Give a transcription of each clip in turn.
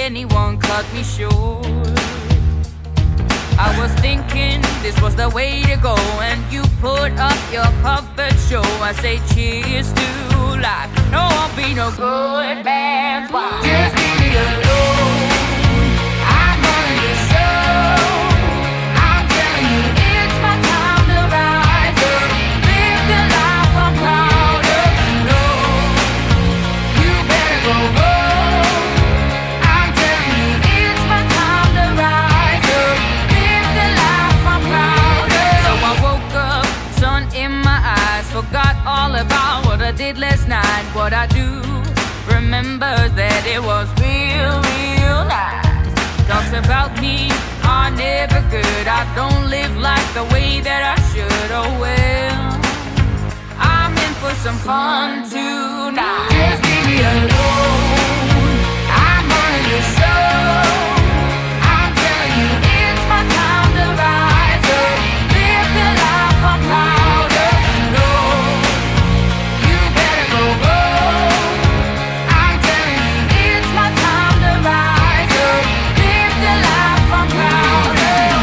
anyone cut me short. I was thinking this was the way to go, and you put up your puppet show. I say cheers to life. No, I'll be no good man's wife. Just leave me alone. I'm running the show. I'm telling you, it's my time to rise up. Live the life I'm proud of. No, you better go home. I'm telling you, it's my time to rise up. Live the life I'm proud of. So I woke up, sun in my eyes, forgot all about what I did last night. What I do remember that it was real, real nice. Talks about me are never good. I don't live like the way that I should. Oh well, I'm in for some fun tonight. Just leave me alone. I'm running the show. I'm telling you, it's my time to rise up. Live the life I'm proud of. No, you better go home. I'm telling you, it's my time to rise up. Live the life I'm proud of.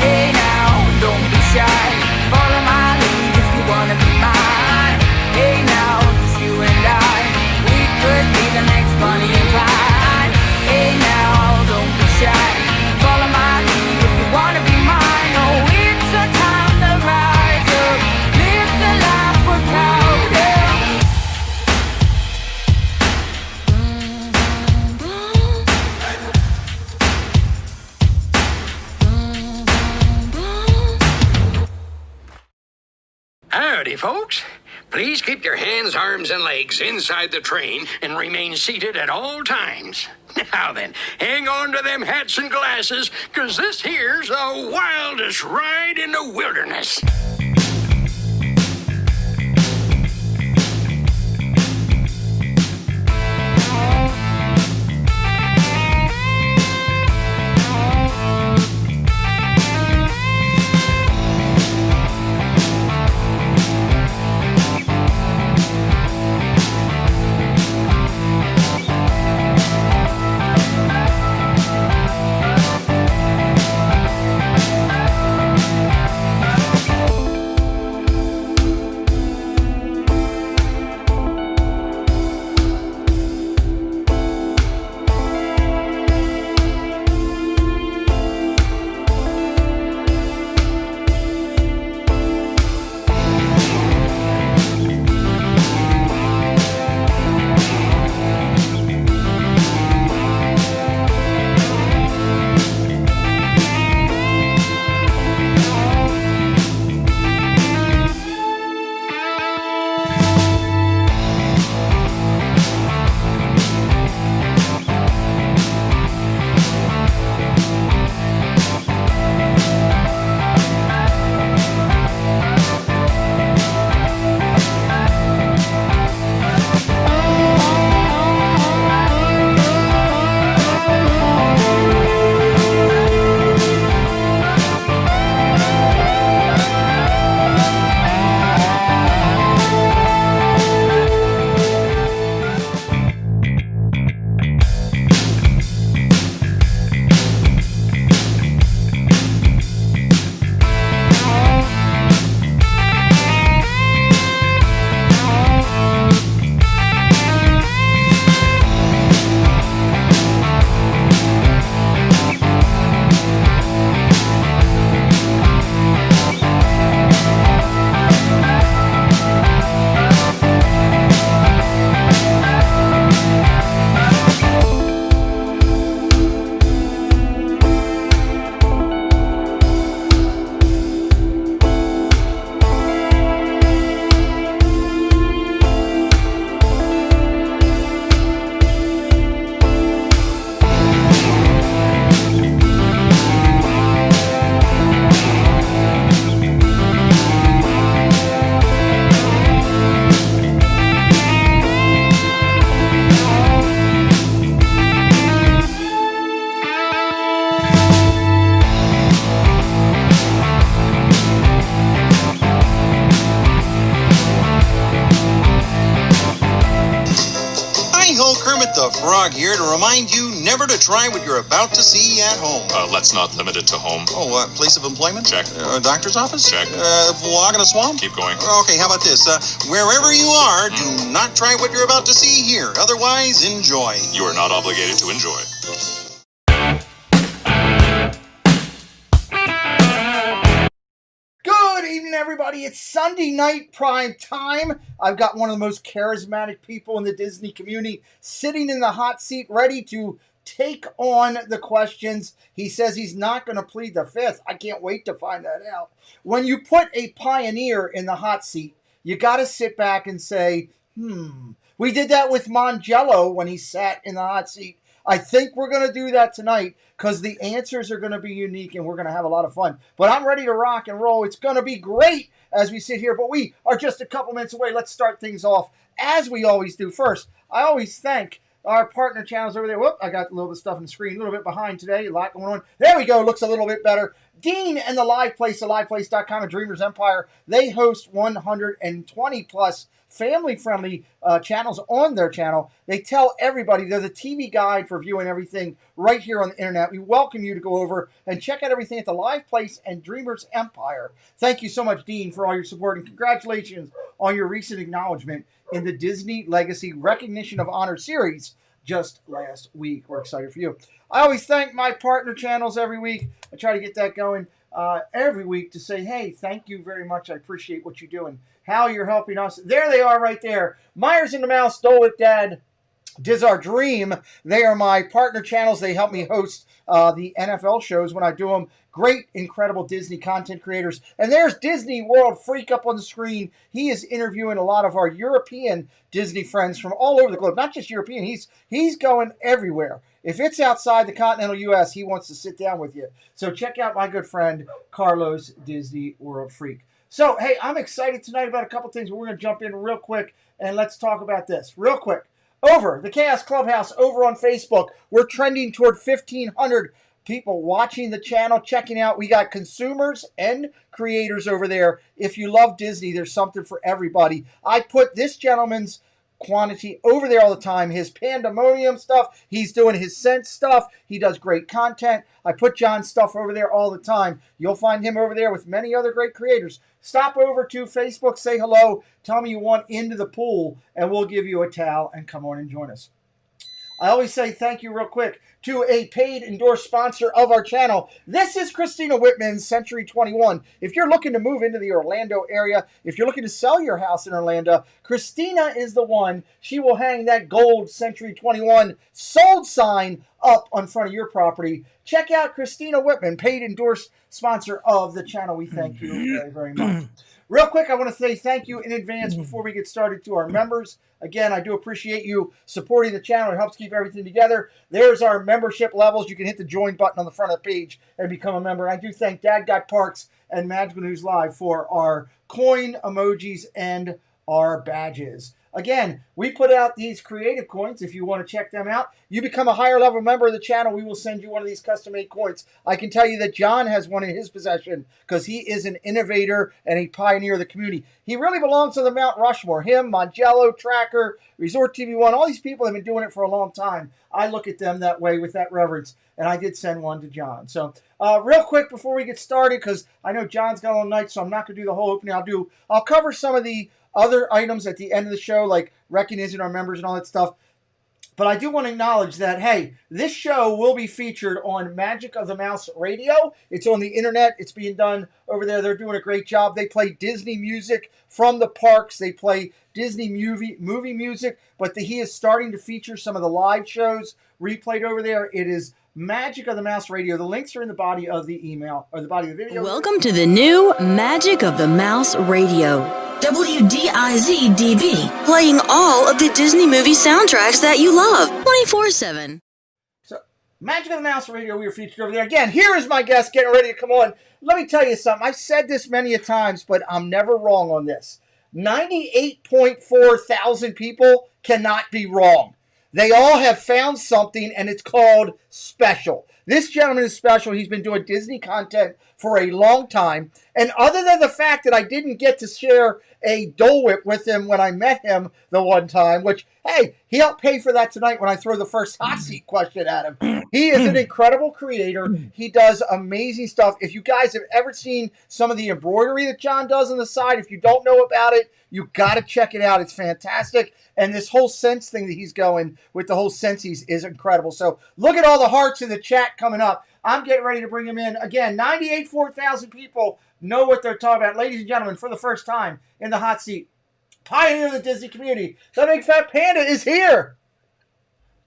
Hey now, don't be shy. Follow my lead if you wanna be mine. Hey now, it's you and I. We could be the next Bonnie and Clyde. Hey now, don't be shy. Follow my lead if you wanna be mine. Oh, it's a time to rise up. Live the life we're proud of. Howdy, folks. Please keep your hands, arms, and legs inside the train and remain seated at all times. Now then, hang on to them hats and glasses, 'cause this here's the wildest ride in the wilderness. Dog here to remind you never to try what you're about to see at home. Let's not limit it to home. Oh, place of employment? Check. Doctor's office? Check. Walk in a swamp? Keep going. Okay, how about this? Wherever you are, do not try what you're about to see here. Otherwise, enjoy. You are not obligated to enjoy. Good evening, everybody. It's Sunday night prime time. I've got one of the most charismatic people in the Disney community sitting in the hot seat ready to take on the questions. He says he's not going to plead the fifth. I can't wait to find that out. When you put a pioneer in the hot seat, you got to sit back and say, We did that with Mangello when he sat in the hot seat. I think we're going to do that tonight because the answers are going to be unique and we're going to have a lot of fun. But I'm ready to rock and roll. It's going to be great as we sit here, but we are just a couple minutes away. Let's start things off as we always do. First, I always thank our partner channels over there. Whoop, I got a little bit of stuff on the screen, a little bit behind today, a lot going on. There we go, looks a little bit better. Dean and the Live Place, theliveplace.com and Dreamers Empire, they host 120 plus family-friendly channels on their channel. They tell everybody they're the TV guide for viewing everything right here on the internet. We welcome you to go over and check out everything at the Live Place and Dreamers Empire. Thank you so much, Dean, for all your support, and congratulations on your recent acknowledgement in the Disney Legacy Recognition of Honor series just last week. We're excited for you. I always thank my partner channels every week. I try to get that going every week to say, hey, thank you very much. I appreciate what you do and how you're helping us. There they are right there. Myers and the Mouse, Dole It Dad, Diz Our Dream. They are my partner channels. They help me host the NFL shows when I do them. Great, incredible Disney content creators. And there's Disney World Freak up on the screen. He is interviewing a lot of our European Disney friends from all over the globe. Not just European. He's going everywhere. If it's outside the continental U.S., he wants to sit down with you. So check out my good friend, Carlos, Disney World Freak. So, hey, I'm excited tonight about a couple things, but we're going to jump in real quick, and let's talk about this real quick. Over the Chaos Clubhouse, over on Facebook, we're trending toward 1,500 people watching the channel, checking out. We got consumers and creators over there. If you love Disney, there's something for everybody. I put this gentleman's quantity over there all the time. His pandemonium stuff. He's doing his sense stuff. He does great content. I put John's stuff over there all the time. You'll find him over there with many other great creators. Stop over to Facebook, say hello, tell me you want into the pool, and we'll give you a towel and come on and join us. I always say thank you real quick to a paid endorsed sponsor of our channel. This is Christina Whitman's Century 21. If you're looking to move into the Orlando area, if you're looking to sell your house in Orlando, Christina is the one. She will hang that gold Century 21 sold sign up on front of your property. Check out Christina Whitman, paid endorsed sponsor of the channel. We thank you very, very much. Real quick, I want to say thank you in advance before we get started to our members. Again, I do appreciate you supporting the channel. It helps keep everything together. There's our membership levels. You can hit the join button on the front of the page and become a member. I do thank Dad Got Parks and Magical News Live for our coin emojis and our badges. Again, we put out these creative coins. If you want to check them out, you become a higher level member of the channel. We will send you one of these custom made coins. I can tell you that John has one in his possession because he is an innovator and a pioneer of the community. He really belongs to the Mount Rushmore. Him, Mangello, Tracker, Resort TV One, all these people have been doing it for a long time. I look at them that way with that reverence, and I did send one to John. So real quick before we get started, because I know John's got all night, so I'm not going to do the whole opening. I'll cover some of the other items at the end of the show, like recognizing our members and all that stuff. But I do want to acknowledge that, hey, this show will be featured on Magic of the Mouse Radio. It's on the internet. It's being done over there. They're doing a great job. They play Disney music from the parks. They play Disney movie music. But he is starting to feature some of the live shows replayed over there. It is Magic of the Mouse Radio. The links are in the body of the email, or the body of the video. Welcome to the new Magic of the Mouse Radio. WDIZ-DB, playing all of the Disney movie soundtracks that you love, 24/7. So, Magic of the Mouse Radio, we are featured over there. Again, here is my guest getting ready to come on. Let me tell you something. I've said this many a times, but I'm never wrong on this. 98.4 thousand people cannot be wrong. They all have found something, and it's called special. This gentleman is special. He's been doing Disney content for a long time. And other than the fact that I didn't get to share a Dole Whip with him when I met him the one time, which, hey, he helped pay for that tonight when I throw the first hot seat question at him. He is an incredible creator. He does amazing stuff. If you guys have ever seen some of the embroidery that John does on the side, if you don't know about it, you got to check it out. It's fantastic. And this whole sense thing that he's going with the whole sensies is incredible. So look at all the hearts in the chat coming up. I'm getting ready to bring him in. Again, 4,000 people know what they're talking about. Ladies and gentlemen, for the first time in the hot seat, pioneer of the Disney community, the Big Fat Panda is here.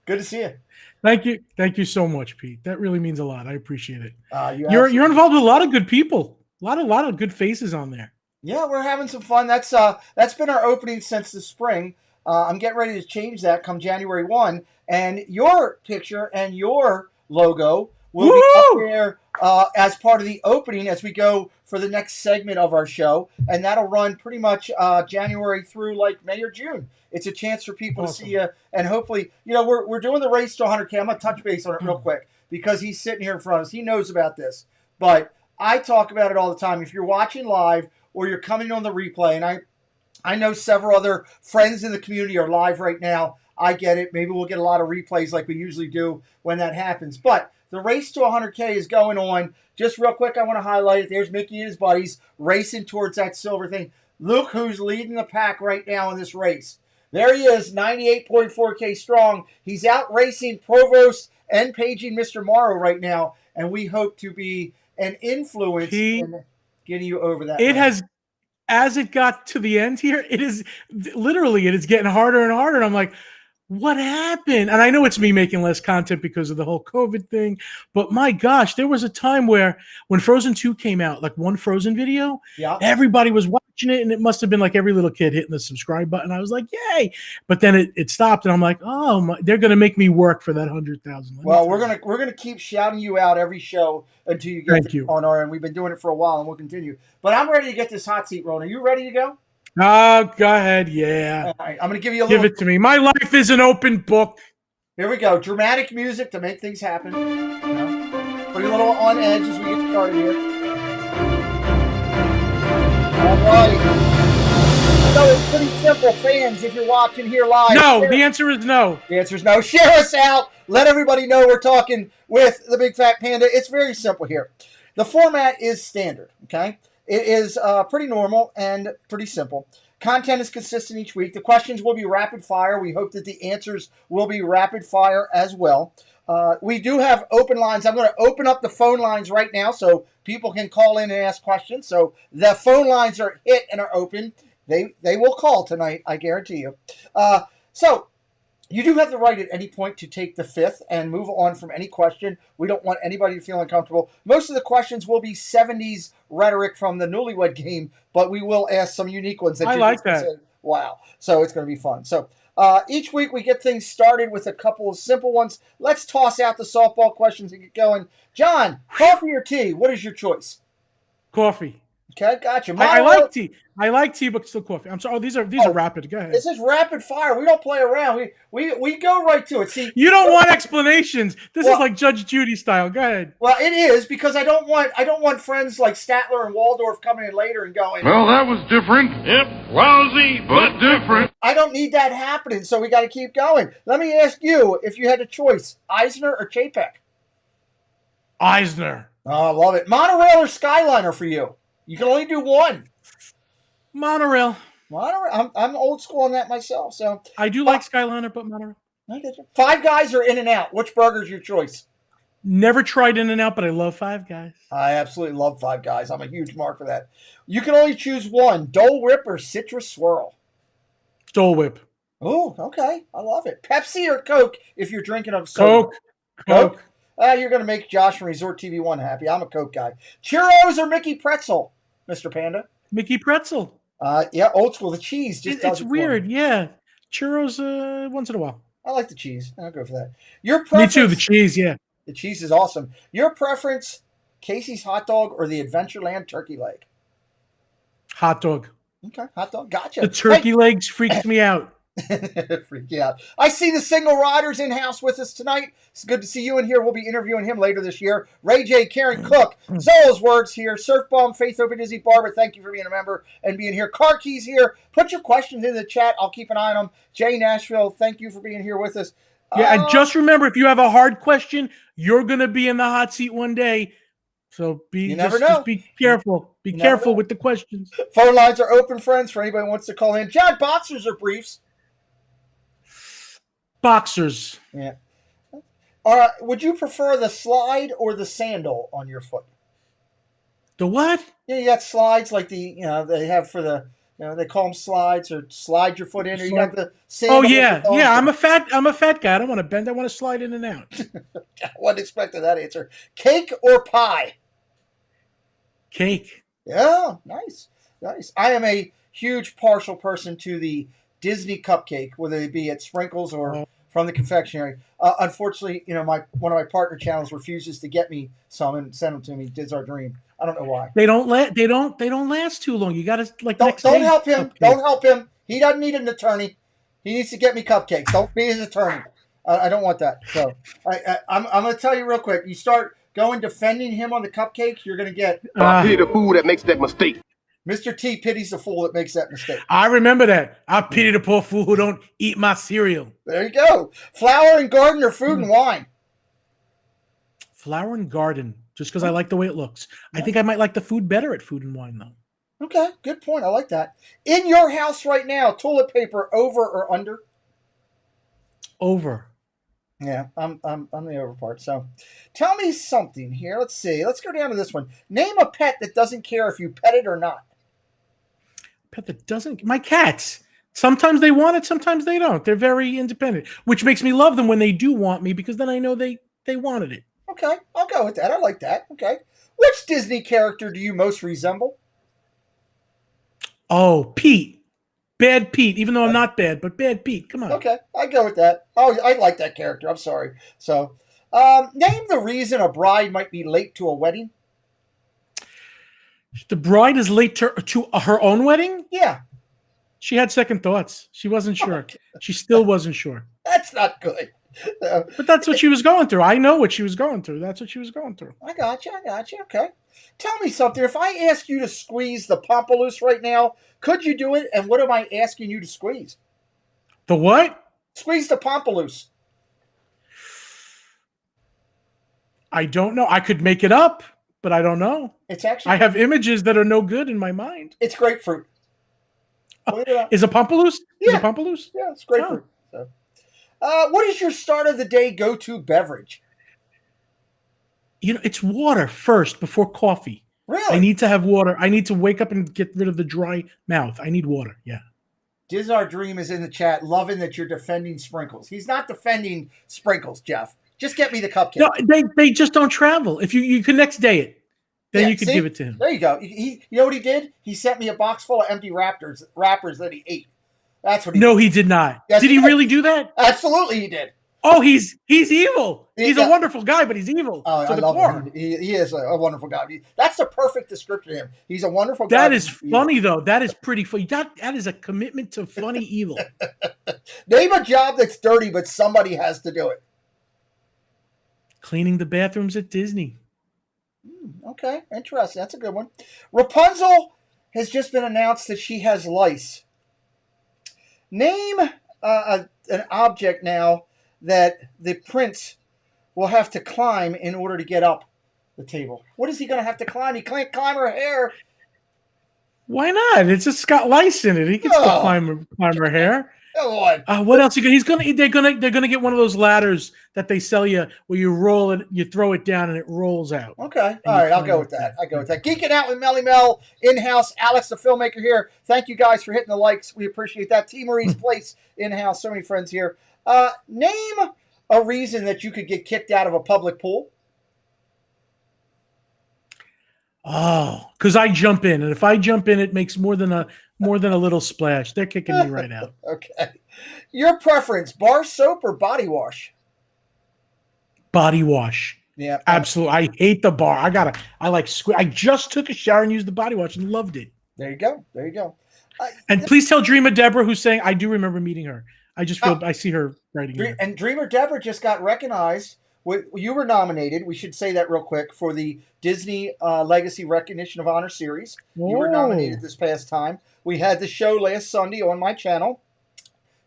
Good to see you. Thank you. Thank you so much, Pete. That really means a lot. I appreciate it. You're involved with a lot of good people. A lot of good faces on there. Yeah, we're having some fun. That's been our opening since the spring. I'm getting ready to change that come January 1. And your picture and your logo will be up there as part of the opening as we go for the next segment of our show. And that'll run pretty much January through like May or June. It's a chance for people to see you. And hopefully, we're doing the race to 100K. I'm going to touch base on it real quick because he's sitting here in front of us. He knows about this. But I talk about it all the time. If you're watching live or you're coming on the replay, and I know several other friends in the community are live right now. I get it. Maybe we'll get a lot of replays like we usually do when that happens. But the race to 100K is going on. Just real quick, I want to highlight it. There's Mickey and his buddies racing towards that silver thing. Look who's leading the pack right now in this race. There he is, 98.4K strong. He's out racing Provost and paging Mr. Morrow right now. And we hope to be an influence in getting you over that. It has, as it got to the end here, it is getting harder and harder. And I'm like, what happened? And I know it's me making less content because of the whole COVID thing, but my gosh, there was a time where when Frozen 2 came out, like one Frozen video, everybody was watching it, and it must have been like every little kid hitting the subscribe button. I was like, yay. But then it stopped, and I'm like, oh, they're going to make me work for that 100,000. Well, we're gonna keep shouting you out every show until you get on our end. We've been doing it for a while, and we'll continue. But I'm ready to get this hot seat rolling. Are you ready to go? Oh, go ahead. Yeah. All right, I'm going to give you a little. Give it to me. My life is an open book. Here we go. Dramatic music to make things happen. Put a little on edge as we get started here. All right. So it's pretty simple, fans, if you're watching here live. No, the answer is no. The answer is no. Share us out. Let everybody know we're talking with the Big Fat Panda. It's very simple here. The format is standard, okay? It is pretty normal and pretty simple. Content is consistent each week. The questions will be rapid fire. We hope that the answers will be rapid fire as well. We do have open lines. I'm going to open up the phone lines right now so people can call in and ask questions. So the phone lines are hit and are open. They will call tonight, I guarantee you. So you do have the right at any point to take the fifth and move on from any question. We don't want anybody to feel uncomfortable. Most of the questions will be 70s rhetoric from the Newlywed Game, but we will ask some unique ones. I like that. Say, wow. So it's going to be fun. So each week we get things started with a couple of simple ones. Let's toss out the softball questions and get going. John, coffee or tea? What is your choice? Coffee. Okay, gotcha. I like tea. I like tea, but still coffee. I'm sorry. These are rapid. Go ahead. This is rapid fire. We don't play around. We go right to it. See, you don't want explanations. This is like Judge Judy style. Go ahead. Well, it is because I don't want friends like Statler and Waldorf coming in later and going, well, that was different. Yep, lousy, but different. I don't need that happening, so we got to keep going. Let me ask you, if you had a choice, Eisner or Chapek? Eisner. Oh, I love it. Monorail or Skyliner for you? You can only do one. Monorail. I'm old school on that myself. So I do like Skyliner, but monorail. I get you. Five Guys or In-N-Out? Which burger's your choice? Never tried In-N-Out, but I love Five Guys. I absolutely love Five Guys. I'm a huge mark for that. You can only choose one. Dole Whip or Citrus Swirl? Dole Whip. Oh, okay. I love it. Pepsi or Coke if you're drinking a soda? Coke. You're going to make Josh from Resort TV 1 happy. I'm a Coke guy. Churros or Mickey Pretzel, Mr. Panda? Mickey Pretzel. Yeah, old school. The cheese just does it's weird, yeah. Churros once in a while. I like the cheese. I'll go for that. Your preference, Me too, the cheese, yeah. The cheese is awesome. Your preference, Casey's hot dog or the Adventureland turkey leg? Hot dog. Okay, hot dog. Gotcha. The turkey legs freaks me out. Freak you out. I see the single riders in house with us tonight. It's good to see you in here. We'll be interviewing him later this year. Ray J, Karen Cook, Zola's Words here. Surf Bomb, Faith Open Dizzy, Barbara. Thank you for being a member and being here. Car Keys here. Put your questions in the chat. I'll keep an eye on them. Jay Nashville, thank you for being here with us. Yeah, and just remember, if you have a hard question, you're going to be in the hot seat one day. So just be careful. Be careful with the questions. Phone lines are open, friends, for anybody who wants to call in. John, boxers or briefs? Boxers. Yeah. All right. Would you prefer the slide or the sandal on your foot? The what? Yeah, you got slides like they have for the, they call them slides, or slide your foot in, or you got the sandal. Oh yeah, yeah. I'm a fat guy. I don't want to bend. I want to slide in and out. I wasn't expecting that answer. Cake or pie? Cake. Yeah, nice. I am a huge partial person to the Disney cupcake, whether it be at Sprinkles or from the confectionery. Unfortunately, one of my partner channels refuses to get me some and send them to me. Diz Our Dream. I don't know why. They don't last too long. You got to don't help him. Cupcake. Don't help him. He doesn't need an attorney. He needs to get me cupcakes. Don't be his attorney. I don't want that. So I'm going to tell you real quick. You start going defending him on the cupcakes, you're going to get. I pity the fool that makes that mistake. Mr. T pities the fool that makes that mistake. I remember that. I pity the poor fool who don't eat my cereal. There you go. Flower and garden or food and wine? Flower and garden, just because I like the way it looks. I think I might like the food better at food and wine, though. Okay, good point. I like that. In your house right now, toilet paper over or under? Over. Yeah, I'm the over part. So, tell me something here. Let's see. Let's go down to this one. Name a pet that doesn't care if you pet it or not. Pet that doesn't. My cats. Sometimes they want it. Sometimes they don't. They're very independent, which makes me love them when they do want me, because then I know they wanted it. Okay, I'll go with that. I like that. Okay. Which Disney character do you most resemble? Oh, Pete. Bad Pete, even though I'm not bad, but Bad Pete. Come on. Okay, I go with that. Oh, I like that character. I'm sorry. So, name the reason a bride might be late to a wedding. The bride is late to her own wedding? Yeah. She had second thoughts. She wasn't sure. She still wasn't sure. That's not good. But that's what she was going through. I know what she was going through. That's what she was going through. I got you. Okay. Tell me something. If I ask you to squeeze the Pompaloose right now, could you do it? And what am I asking you to squeeze? The what? Squeeze the Pompaloose. I don't know. I could make it up, but I don't know. It's actually. I have images that are no good in my mind. It's grapefruit. Is a Pompaloose? Yeah. Is a Pompaloose? Yeah, it's grapefruit. So. What is your start of the day go-to beverage? It's water first before coffee. Really? I need to have water. I need to wake up and get rid of the dry mouth. I need water. Yeah. Diz Our Dream is in the chat, loving that you're defending Sprinkles. He's not defending Sprinkles, Jeff. Just get me the cupcake. No, they just don't travel. If you can next day it, then you could give it to him. There you go. You know what he did? He sent me a box full of empty wrappers that he ate. That's what he did. He did not. Yes, did he really do that? Absolutely, he did. Oh, he's evil. He's a wonderful guy, but he's evil. Oh, I love him. He is a wonderful guy. That's the perfect description of him. He's a wonderful guy. That is funny, though. That is pretty funny. That is a commitment to funny evil. Name a job that's dirty, but somebody has to do it. Cleaning the bathrooms at Disney. Okay, interesting. That's a good one. Rapunzel has just been announced that she has lice. Name an object now that the prince will have to climb in order to get up the table. What is he going to have to climb? He can't climb her hair. Why not? It's just got lice in it. He can still climb her hair. Come on. What else? They're gonna get one of those ladders that they sell you where you roll it, you throw it down, and it rolls out. Okay, all right, I'll go with that. Geeking out with Melly Mel in-house. Alex, the filmmaker here. Thank you guys for hitting the likes. We appreciate that. T. Marie's Place in-house. So many friends here. Name a reason that you could get kicked out of a public pool. Oh, because I jump in, and if I jump in, it makes more than a little splash. They're kicking me right out. Okay. Your preference, bar soap or body wash? Body wash. Yeah. Absolutely. I hate the bar. I just took a shower and used the body wash and loved it. There you go. And please tell Dreamer Deborah, who's saying, I do remember meeting her. I just feel I see her writing here. And Dreamer Deborah just got recognized. You were nominated. We should say that real quick for the Disney Legacy Recognition of Honor Series. You were nominated this past time. We had the show last Sunday on my channel.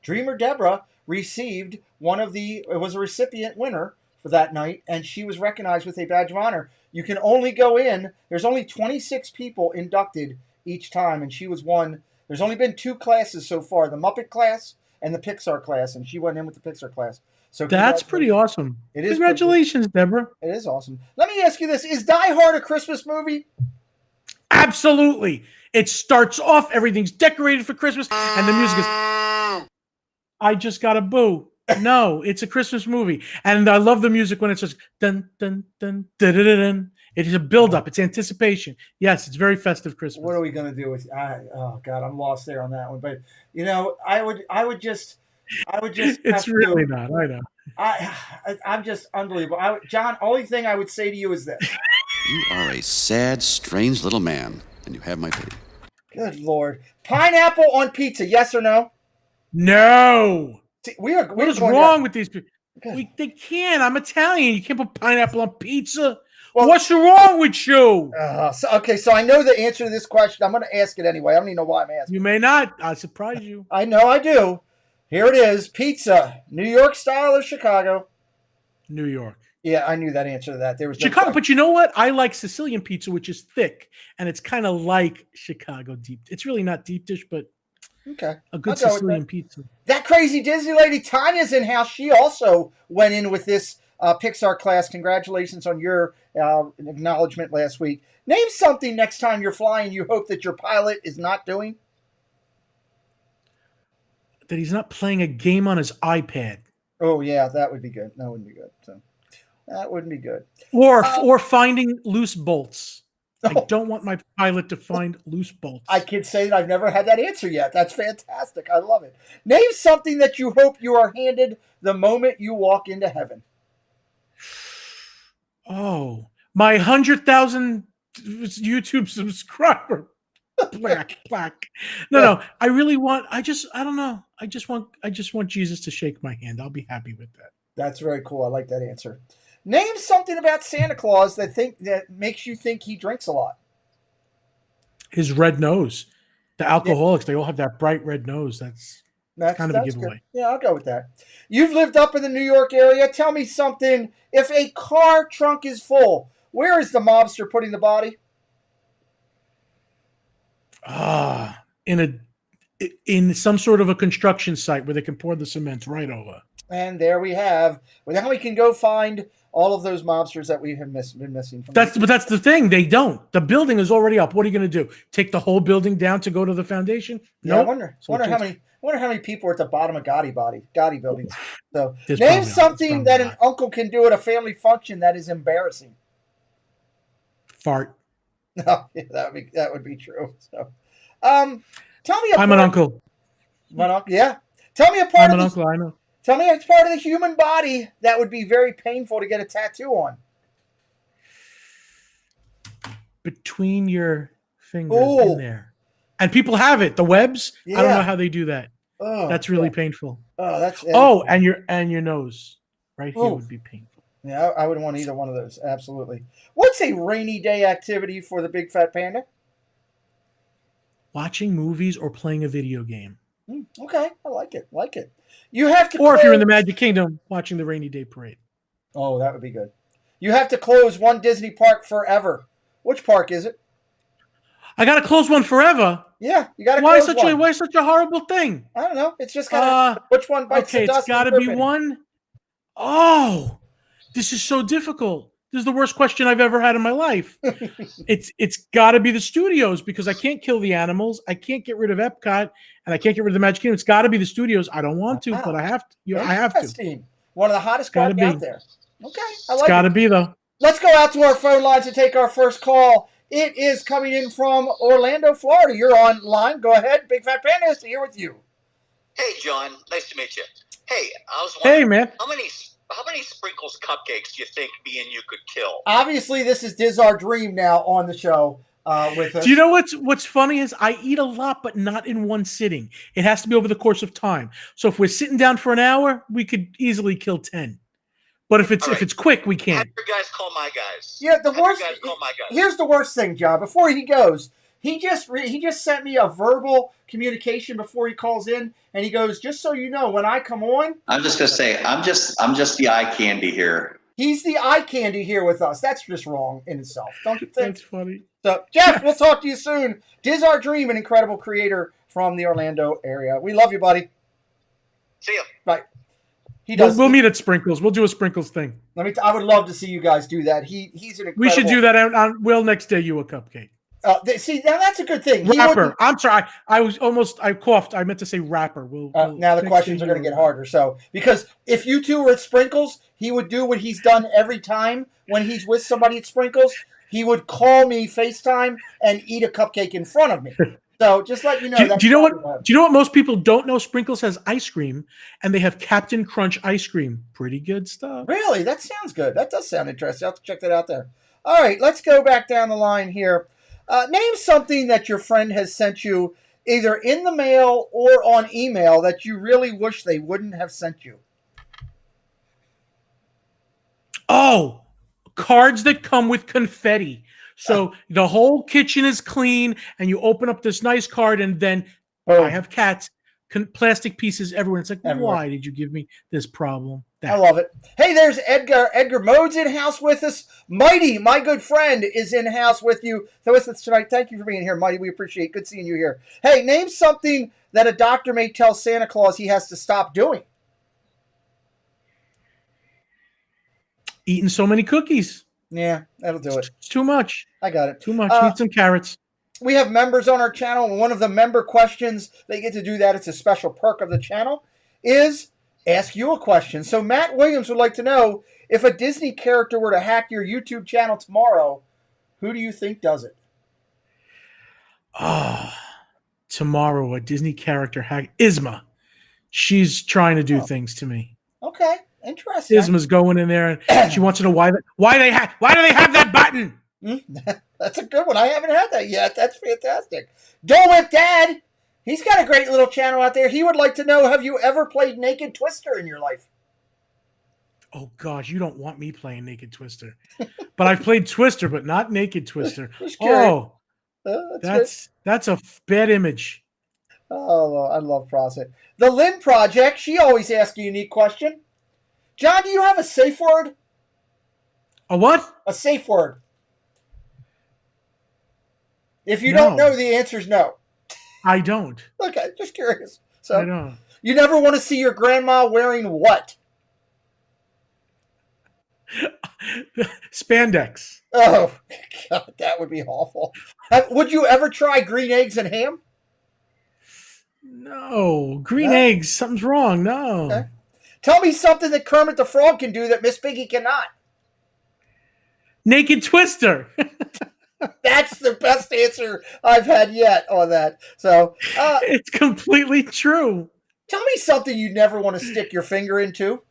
Dreamer Deborah received was a recipient winner for that night, and she was recognized with a badge of honor. You can only go in. There's only 26 people inducted each time, and she was one. There's only been 2 classes so far, the Muppet class and the Pixar class, and she went in with the Pixar class. So that's pretty awesome. It is. Congratulations, Deborah. It is awesome. Let me ask you this. Is Die Hard a Christmas movie? Absolutely. It starts off, everything's decorated for Christmas, and the music is, I just got a boo. No, it's a Christmas movie. And I love the music when it says, dun, dun, dun, dun, dun, dun, dun. It is a build-up. It's anticipation. Yes, it's very festive Christmas. What are we going to do with oh God, I'm lost there on that one. But I would just it's really not. I know. I'm just unbelievable. John, only thing I would say to you is this. You are a sad, strange little man, and you have my pity. Good Lord. Pineapple on pizza, yes or no? No. See, what is wrong with these people? They can't. I'm Italian. You can't put pineapple on pizza. Well, what's wrong with you? So I know the answer to this question. I'm going to ask it anyway. I don't even know why I'm asking. You may not. I'll surprise you. I know I do. Here it is. Pizza. New York style or Chicago? New York. Yeah, I knew that answer to that. There was Chicago, but you know what? I like Sicilian pizza, which is thick, and it's kind of like Chicago deep. It's really not deep dish, but okay, a good Sicilian pizza. That crazy Disney lady Tanya's in house. She also went in with this Pixar class. Congratulations on your acknowledgement last week. Name something next time you're flying you hope that your pilot is not doing. That he's not playing a game on his iPad. Oh yeah, that would be good. That wouldn't be good. So that wouldn't be good. Or finding loose bolts. I don't want my pilot to find loose bolts. I can say that I've never had that answer yet. That's fantastic. I love it. Name something that you hope you are handed the moment you walk into heaven. Oh, my 100,000 YouTube subscriber plaque. No. I really want. I don't know. I just want Jesus to shake my hand. I'll be happy with that. That's very cool. I like that answer. Name something about Santa Claus that makes you think he drinks a lot. His red nose. The alcoholics, they all have that bright red nose. That's kind of a giveaway. Good. Yeah, I'll go with that. You've lived up in the New York area. Tell me something. If a car trunk is full, where is the mobster putting the body? In some sort of a construction site where they can pour the cement right over. And there we have. Well, now we can go find all of those mobsters that we have been missing. But that's the thing. They don't. The building is already up. What are you going to do? Take the whole building down to go to the foundation? No. Nope. I wonder how many people are at the bottom of Gotti buildings. So name something that an uncle can do at a family function that is embarrassing. Fart. No, yeah, that would be true. So, tell me. I'm an uncle. Yeah. Tell me a part of uncle. I know. Tell me a part of the human body that would be very painful to get a tattoo on. Between your fingers in there. And people have it. The webs. Yeah. I don't know how they do that. That's really painful. And your nose. Right here would be painful. Yeah, I wouldn't want either one of those. Absolutely. What's a rainy day activity for the Big Fat Panda? Watching movies or playing a video game. Okay, I like it. You have to. Or if you're in the Magic Kingdom, watching the rainy day parade. Oh, that would be good. You have to close one Disney park forever. Which park is it? I got to close one forever. Yeah, you got to close one. Why such a horrible thing? I don't know. It's just got which one bites the dust. It's got to be one. Oh, this is so difficult. This is the worst question I've ever had in my life. It's got to be the studios because I can't kill the animals. I can't get rid of Epcot, and I can't get rid of the Magic Kingdom. It's got to be the studios. I don't want to, but I have to. I have to. One of the hottest parks out there. Okay, I like it. It's got to be though. Let's go out to our phone lines and take our first call. It is coming in from Orlando, Florida. You're online. Go ahead. Big Fat Panda is here with you. Hey, John. Nice to meet you. Hey, I was wondering, hey, man. How many sprinkles cupcakes do you think me and you could kill? Obviously, this is Our Dream now on the show. with us. Do you know what's funny is I eat a lot, but not in one sitting. It has to be over the course of time. So if we're sitting down for an hour, we could easily kill 10. But if it's quick, we can't. Have your guys call my guys. Yeah, the Have worst. your guys call my guys. Here's the worst thing, John. Before he goes, he just sent me a verbal communication before he calls in, and he goes, "Just so you know, when I come on, I'm just gonna say, I'm just the eye candy here." he's the eye candy here with us." That's just wrong in itself, don't you think? That's funny. So, Jeff, we'll talk to you soon. Diz Our Dream, an incredible creator from the Orlando area. We love you, buddy. See ya. Right. He does. We'll meet at Sprinkles. We'll do a Sprinkles thing. I would love to see you guys do that. He's an incredible. We should do that on Will next day. You a cupcake. See, now that's a good thing. Rapper. I'm sorry. I coughed. I meant to say rapper. We'll now the questions are going to get harder. So, because if you two were at Sprinkles, he would do what he's done every time when he's with somebody at Sprinkles. He would call me FaceTime and eat a cupcake in front of me. So just let you know. Do you know what most people don't know? Sprinkles has ice cream, and they have Captain Crunch ice cream. Pretty good stuff. Really? That sounds good. That does sound interesting. I'll have to check that out there. All right, let's go back down the line here. Name something that your friend has sent you either in the mail or on email that you really wish they wouldn't have sent you. Oh, cards that come with confetti. So the whole kitchen is clean, and you open up this nice card, and then I have cats, plastic pieces everywhere. It's like, why did you give me this problem? I love it. Hey, there's Edgar. Edgar Mode's in house with us. Mighty, my good friend, is in house with you. So with us tonight. Thank you for being here, Mighty. We appreciate it. Good seeing you here. Hey, name something that a doctor may tell Santa Claus he has to stop doing. Eating so many cookies. Yeah, that'll do it. It's too much. I got it. Too much. Need some carrots. We have members on our channel, and one of the member questions, they get to do that. It's a special perk of the channel, is ask you a question. So Matt Williams would like to know, if a Disney character were to hack your YouTube channel tomorrow, who do you think does it? Tomorrow a Disney character hack. Isma. She's trying to do things to me. Okay. Interesting. Isma's going in there, and she wants to know why do they have that button? That's a good one. I haven't had that yet. That's fantastic. Dole Whip Dad, he's got a great little channel out there. He would like to know, have you ever played Naked Twister in your life? Oh gosh, you don't want me playing Naked Twister. But I've played Twister, but not Naked Twister. That's a bad image. Oh, I love Process. The Lynn Project, she always asks a unique question. John, do you have a safe word? A what? A safe word. If you don't know, the answer is no. I don't. Okay, just curious. So I don't. You never want to see your grandma wearing what? Spandex. Oh, God, that would be awful. Would you ever try green eggs and ham? No. Green eggs. Something's wrong. No. Okay. Tell me something that Kermit the Frog can do that Miss Piggy cannot. Naked Twister. That's the best answer I've had yet on that. So it's completely true. Tell me something you never want to stick your finger into.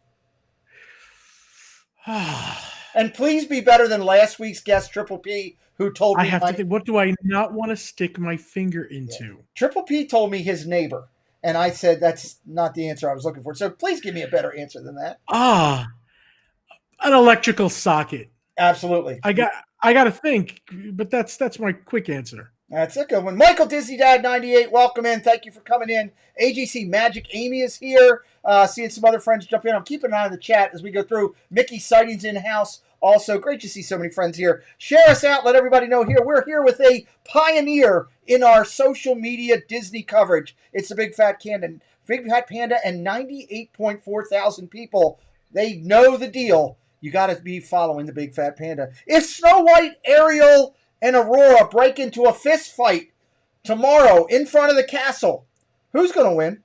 And please be better than last week's guest, Triple P, who told me... I have to think, what do I not want to stick my finger into? Yeah. Triple P told me his neighbor. And I said, that's not the answer I was looking for. So please give me a better answer than that. An electrical socket. Absolutely. I got to think, but that's my quick answer. That's a good one. Michael Disney Dad 98, welcome in. Thank you for coming in. AGC Magic Amy is here. Seeing some other friends jump in. I'm keeping an eye on the chat as we go through. Mickey Sightings in house. Also, great to see so many friends here. Share us out. Let everybody know here. We're here with a pioneer in our social media Disney coverage. It's the Big Fat Panda, and 98.4 thousand people. They know the deal. You got to be following the Big Fat Panda. If Snow White, Ariel, and Aurora break into a fist fight tomorrow in front of the castle, who's going to win?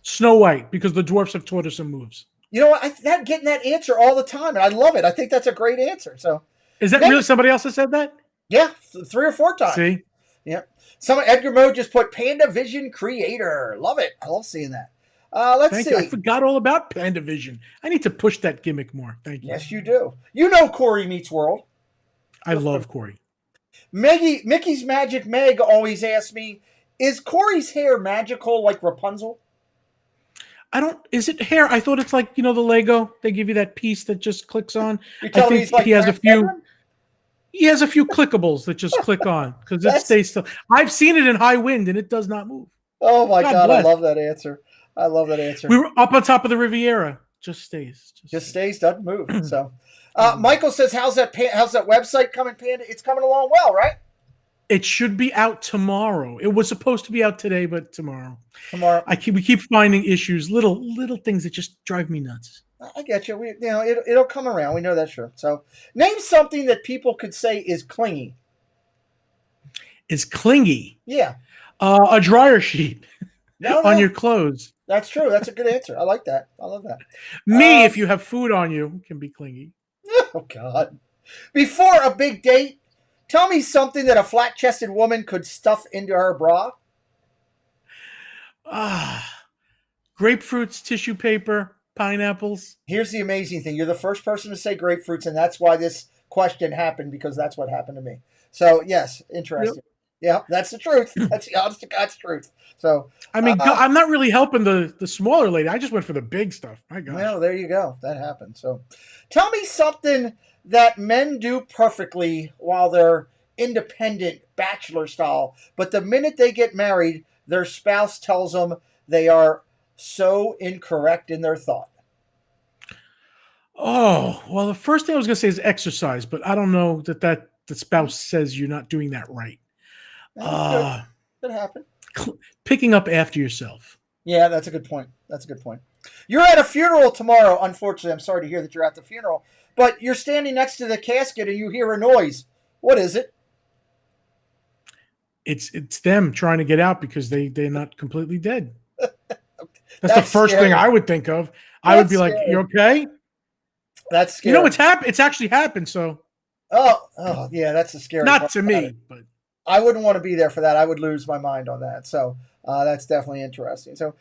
Snow White, because the dwarfs have taught her some moves. You know what? I'm getting that answer all the time, and I love it. I think that's a great answer. So, is that really somebody else that said that? Yeah, 3 or 4 times. See? Yeah. Edgar Mode just put Panda Vision Creator. Love it. I love seeing that. Let's see. I forgot all about Panda Vision. I need to push that gimmick more. Thank you. Yes, you do. You know Corey Meets World. I love Corey. Mickey's Magic Meg always asks me, is Corey's hair magical like Rapunzel? Is it hair? I thought it's like, the Lego. They give you that piece that just clicks on. You're I telling me think he's like he has a few. transparent? He has a few clickables that just click on because it stays still. I've seen it in high wind and it does not move. Oh my God, bless. I love that answer. We were up on top of the Riviera. Just stays. Just stays, doesn't move. So, Michael says, "How's that website coming, Panda? It's coming along well, right?" It should be out tomorrow. It was supposed to be out today, but tomorrow. Tomorrow. We keep finding issues, little things that just drive me nuts. I get you. It'll come around. We know that's true. So, name something that people could say is clingy. Is clingy? Yeah. A dryer sheet on your clothes. That's true. That's a good answer. I like that. I love that. If you have food on you, can be clingy. Oh God! Before a big date, tell me something that a flat-chested woman could stuff into her bra. Grapefruits, tissue paper, pineapples. Here's the amazing thing. You're the first person to say grapefruits, and that's why this question happened, because that's what happened to me. So, yes, interesting. Yep. Yeah, that's the truth. That's the honest to God's truth. So, I'm not really helping the smaller lady. I just went for the big stuff. My God. Well, there you go. That happened. So, tell me something that men do perfectly while they're independent, bachelor style, but the minute they get married, their spouse tells them they are so incorrect in their thought. Oh, well, the first thing I was going to say is exercise, but I don't know that the spouse says you're not doing that right. Could happen. Picking up after yourself. Yeah, that's a good point. You're at a funeral tomorrow. Unfortunately, I'm sorry to hear that you're at the funeral, but you're standing next to the casket and you hear a noise. What is it? It's them trying to get out because they're not completely dead. That's the first thing I would think of. I would be like, "You okay?" That's scary. It's actually happened. So. Oh yeah, that's a scary. Not to me, but I wouldn't want to be there for that. I would lose my mind on that. So that's definitely interesting. So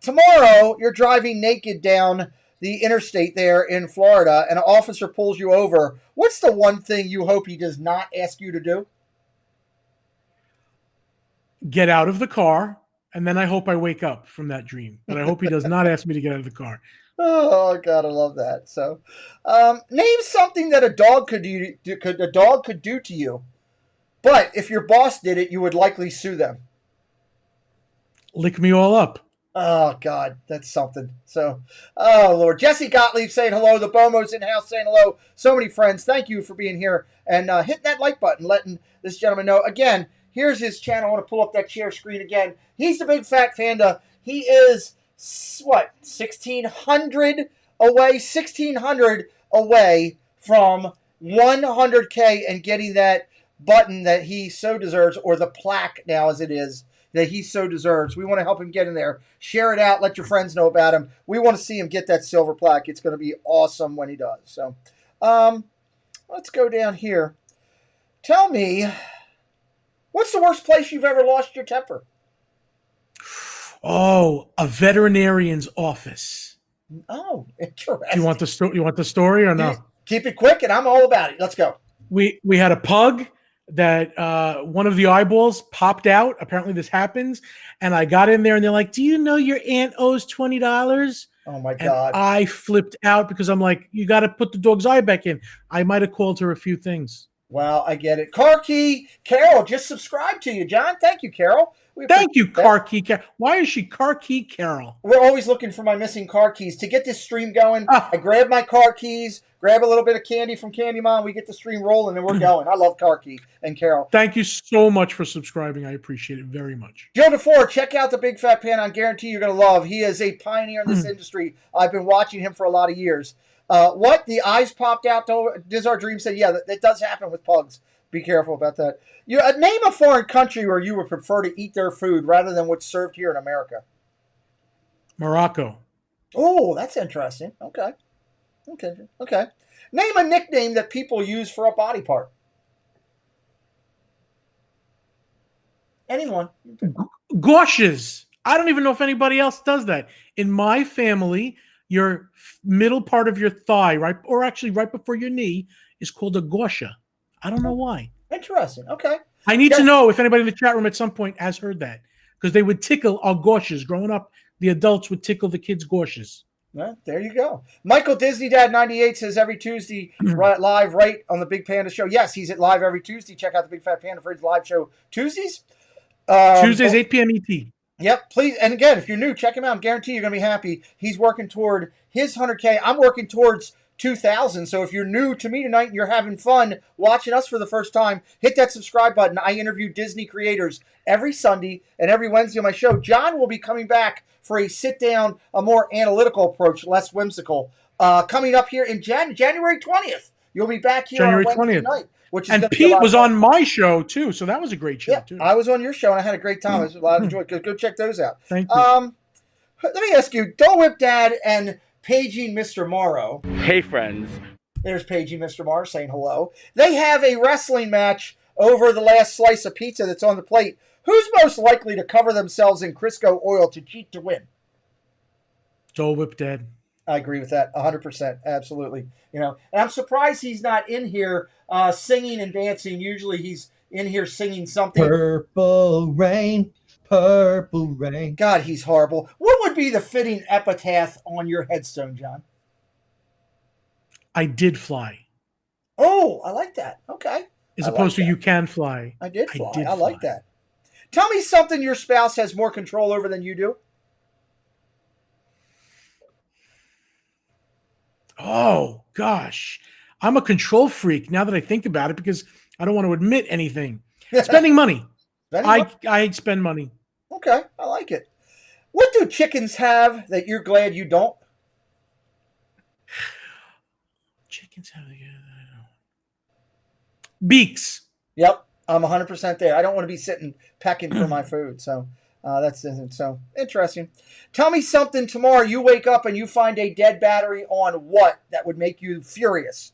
tomorrow you're driving naked down the interstate there in Florida, and an officer pulls you over. What's the one thing you hope he does not ask you to do? Get out of the car, and then I hope I wake up from that dream. But I hope he does not ask me to get out of the car. Oh God, I love that. So, name something that a dog could do to you, but if your boss did it, you would likely sue them. Lick me all up. Oh God, that's something. So, oh Lord, Jesse Gottlieb saying hello. The Bomo's in house saying hello. So many friends. Thank you for being here and hitting that like button, letting this gentleman know. Again, here's his channel. I want to pull up that share screen again. He's the Big Fat Panda. He is. What, 1,600 away from 100K and getting that button that he so deserves, or the plaque now as it is, that he so deserves. We want to help him get in there. Share it out. Let your friends know about him. We want to see him get that silver plaque. It's going to be awesome when he does. So let's go down here. Tell me, what's the worst place you've ever lost your temper? Oh, a veterinarian's office. Oh, interesting. Do you want the story? You want the story or no? Keep it quick, and I'm all about it. Let's go. We had a pug that one of the eyeballs popped out. Apparently, this happens, and I got in there, and they're like, "Do you know your aunt owes $20?" Oh my God! And I flipped out because I'm like, "You got to put the dog's eye back in." I might have called her a few things. Well, I get it. Car Key Carol just subscribed to you, John. Thank you, Carol. Thank you, Car Key Carol. Why is she Car Key Carol? We're always looking for my missing car keys. To get this stream going, I grab my car keys, grab a little bit of candy from Candy Mom. We get the stream rolling, and we're going. I love Car Key and Carol. Thank you so much for subscribing. I appreciate it very much. Joe DeFore, check out the Big Fat Panda. I guarantee you're going to love. He is a pioneer in this industry. I've been watching him for a lot of years. What? The eyes popped out? Dizar Dream said, yeah, that does happen with pugs. Be careful about that. Name a foreign country where you would prefer to eat their food rather than what's served here in America. Morocco. Oh, that's interesting. Okay. Name a nickname that people use for a body part. Anyone. Gauches. I don't even know if anybody else does that. In my family, your middle part of your thigh, right, or actually right before your knee, is called a gauche. I don't know why. Interesting. Okay. I need to know if anybody in the chat room at some point has heard that, because they would tickle our gauches. Growing up, the adults would tickle the kids' gauches. Well, there you go. Michael Disney Dad 98 says every Tuesday live right on the Big Panda show. Yes, he's at live every Tuesday. Check out the Big Fat Panda for his live show Tuesdays. Tuesdays, 8 p.m. ET. Yep, please. And again, if you're new, check him out. I guarantee you're going to be happy. He's working toward his 100K. I'm working towards 2,000. So if you're new to me tonight and you're having fun watching us for the first time, hit that subscribe button. I interview Disney creators every Sunday and every Wednesday on my show. John will be coming back for a sit-down, a more analytical approach, less whimsical. Coming up here in January 20th. You'll be back here January on Wednesday 20th. night. Which is and Pete was on my show, too, so that was a great show, too. I was on your show, and I had a great time. It was a lot of joy. Go check those out. Thank you. Let me ask you, Dole Whip Dad and Paging Mr. Morrow. Hey, friends. There's Paging Mr. Morrow saying hello. They have a wrestling match over the last slice of pizza that's on the plate. Who's most likely to cover themselves in Crisco oil to cheat to win? Dole Whip Dad. I agree with that 100%. Absolutely. And I'm surprised he's not in here singing and dancing. Usually he's in here singing something. Purple rain, purple rain. God, he's horrible. What would be the fitting epitaph on your headstone, John? I did fly. Oh, I like that. Okay. As opposed to you can fly. I did fly. I like that. Tell me something your spouse has more control over than you do. Oh, gosh. I'm a control freak now that I think about it because I don't want to admit anything. Spending money. I spend money. Okay, I like it. What do chickens have that you're glad you don't? Chickens have beaks. Yep, I'm 100% there. I don't want to be sitting pecking for my food, so that's so interesting. Tell me something tomorrow. You wake up and you find a dead battery on what that would make you furious?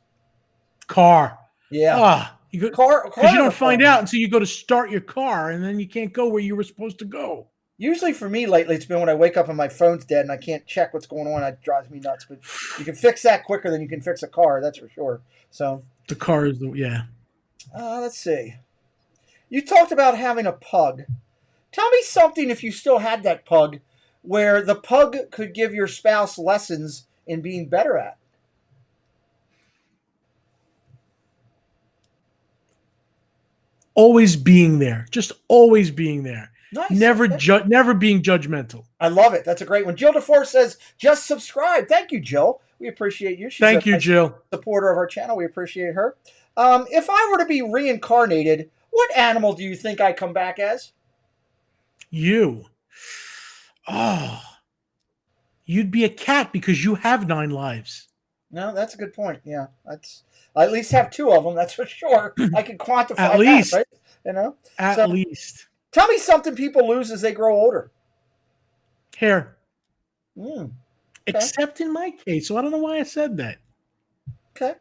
Car. Yeah. Because you don't find out until you go to start your car, and then you can't go where you were supposed to go. Usually for me lately, it's been when I wake up and my phone's dead and I can't check what's going on. It drives me nuts. But you can fix that quicker than you can fix a car. That's for sure. So the car is let's see. You talked about having a pug. Tell me something, if you still had that pug, where the pug could give your spouse lessons in being better at. Always being there. Just always being there. Nice. Never being judgmental. I love it. That's a great one. Jill DeForest says, just subscribe. Thank you, Jill. We appreciate you. Thank you, Jill. Supporter of our channel. We appreciate her. If I were to be reincarnated, what animal do you think I come back as? You. Oh. You'd be a cat because you have 9 lives. No, that's a good point. Yeah. I at least have 2 of them, that's for sure. I can quantify at least, that, right? At least. Tell me something people lose as they grow older. Hair. Okay. Except in my case, so I don't know why I said that. Okay.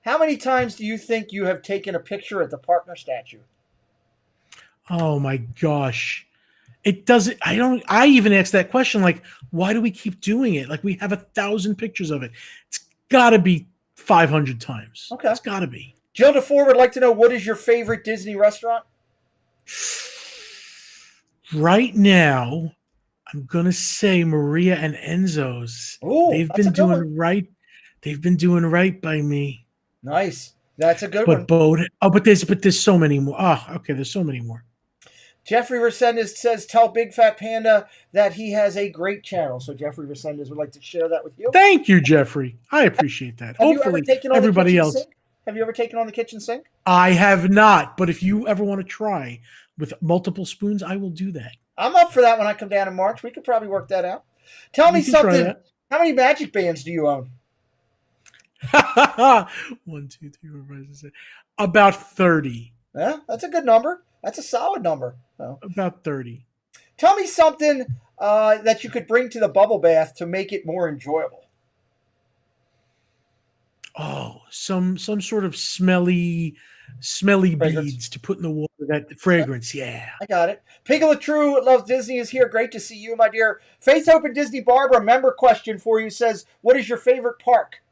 How many times do you think you have taken a picture at the partner statue? Oh my gosh. It doesn't, I even asked that question, like, why do we keep doing it? Like, we have 1,000 pictures of it. It's gotta be 500 times. Okay. It's gotta be. Jill DeFore would like to know, what is your favorite Disney restaurant? Right now, I'm gonna say Maria and Enzo's. Ooh, They've been doing right. They've been doing right by me. Nice. That's a good one. But there's so many more. Okay, there's so many more. Jeffrey Resendez says, tell Big Fat Panda that he has a great channel. So Jeffrey Resendez would like to share that with you. Thank you, Jeffrey. I appreciate that. Hopefully, everybody else. Have you ever taken on the kitchen sink? I have not, but if you ever want to try with multiple spoons, I will do that. I'm up for that when I come down in March. We could probably work that out. Tell me something. How many magic bands do you own? 1, 2, 3, 4, 5, 6, 7. About 30. Yeah, that's a good number. That's a solid number. So. About 30. Tell me something that you could bring to the bubble bath to make it more enjoyable. Oh, some sort of smelly fragrance. Beads to put in the water. That fragrance, yeah. I got it. Piglet True loves Disney is here. Great to see you, my dear. Faith Open Disney Barbara member question for you says, what is your favorite park?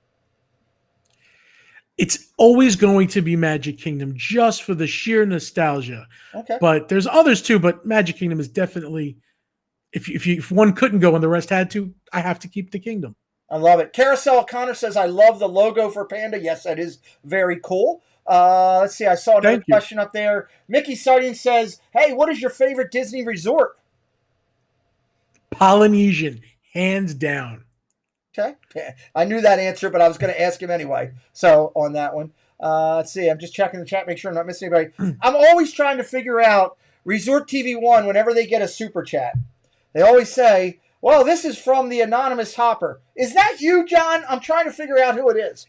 It's always going to be Magic Kingdom just for the sheer nostalgia. Okay. But there's others too, but Magic Kingdom is definitely, if one couldn't go and the rest had to, I have to keep the kingdom. I love it. Carousel O'Connor says, I love the logo for Panda. Yes, that is very cool. Let's see. I saw another question up there. Mickey Sighting says, hey, what is your favorite Disney resort? Polynesian, hands down. Okay. I knew that answer, but I was going to ask him anyway. So on that one, let's see. I'm just checking the chat, make sure I'm not missing anybody. I'm always trying to figure out Resort TV One whenever they get a super chat. They always say, well, this is from the anonymous Hopper. Is that you, John? I'm trying to figure out who it is.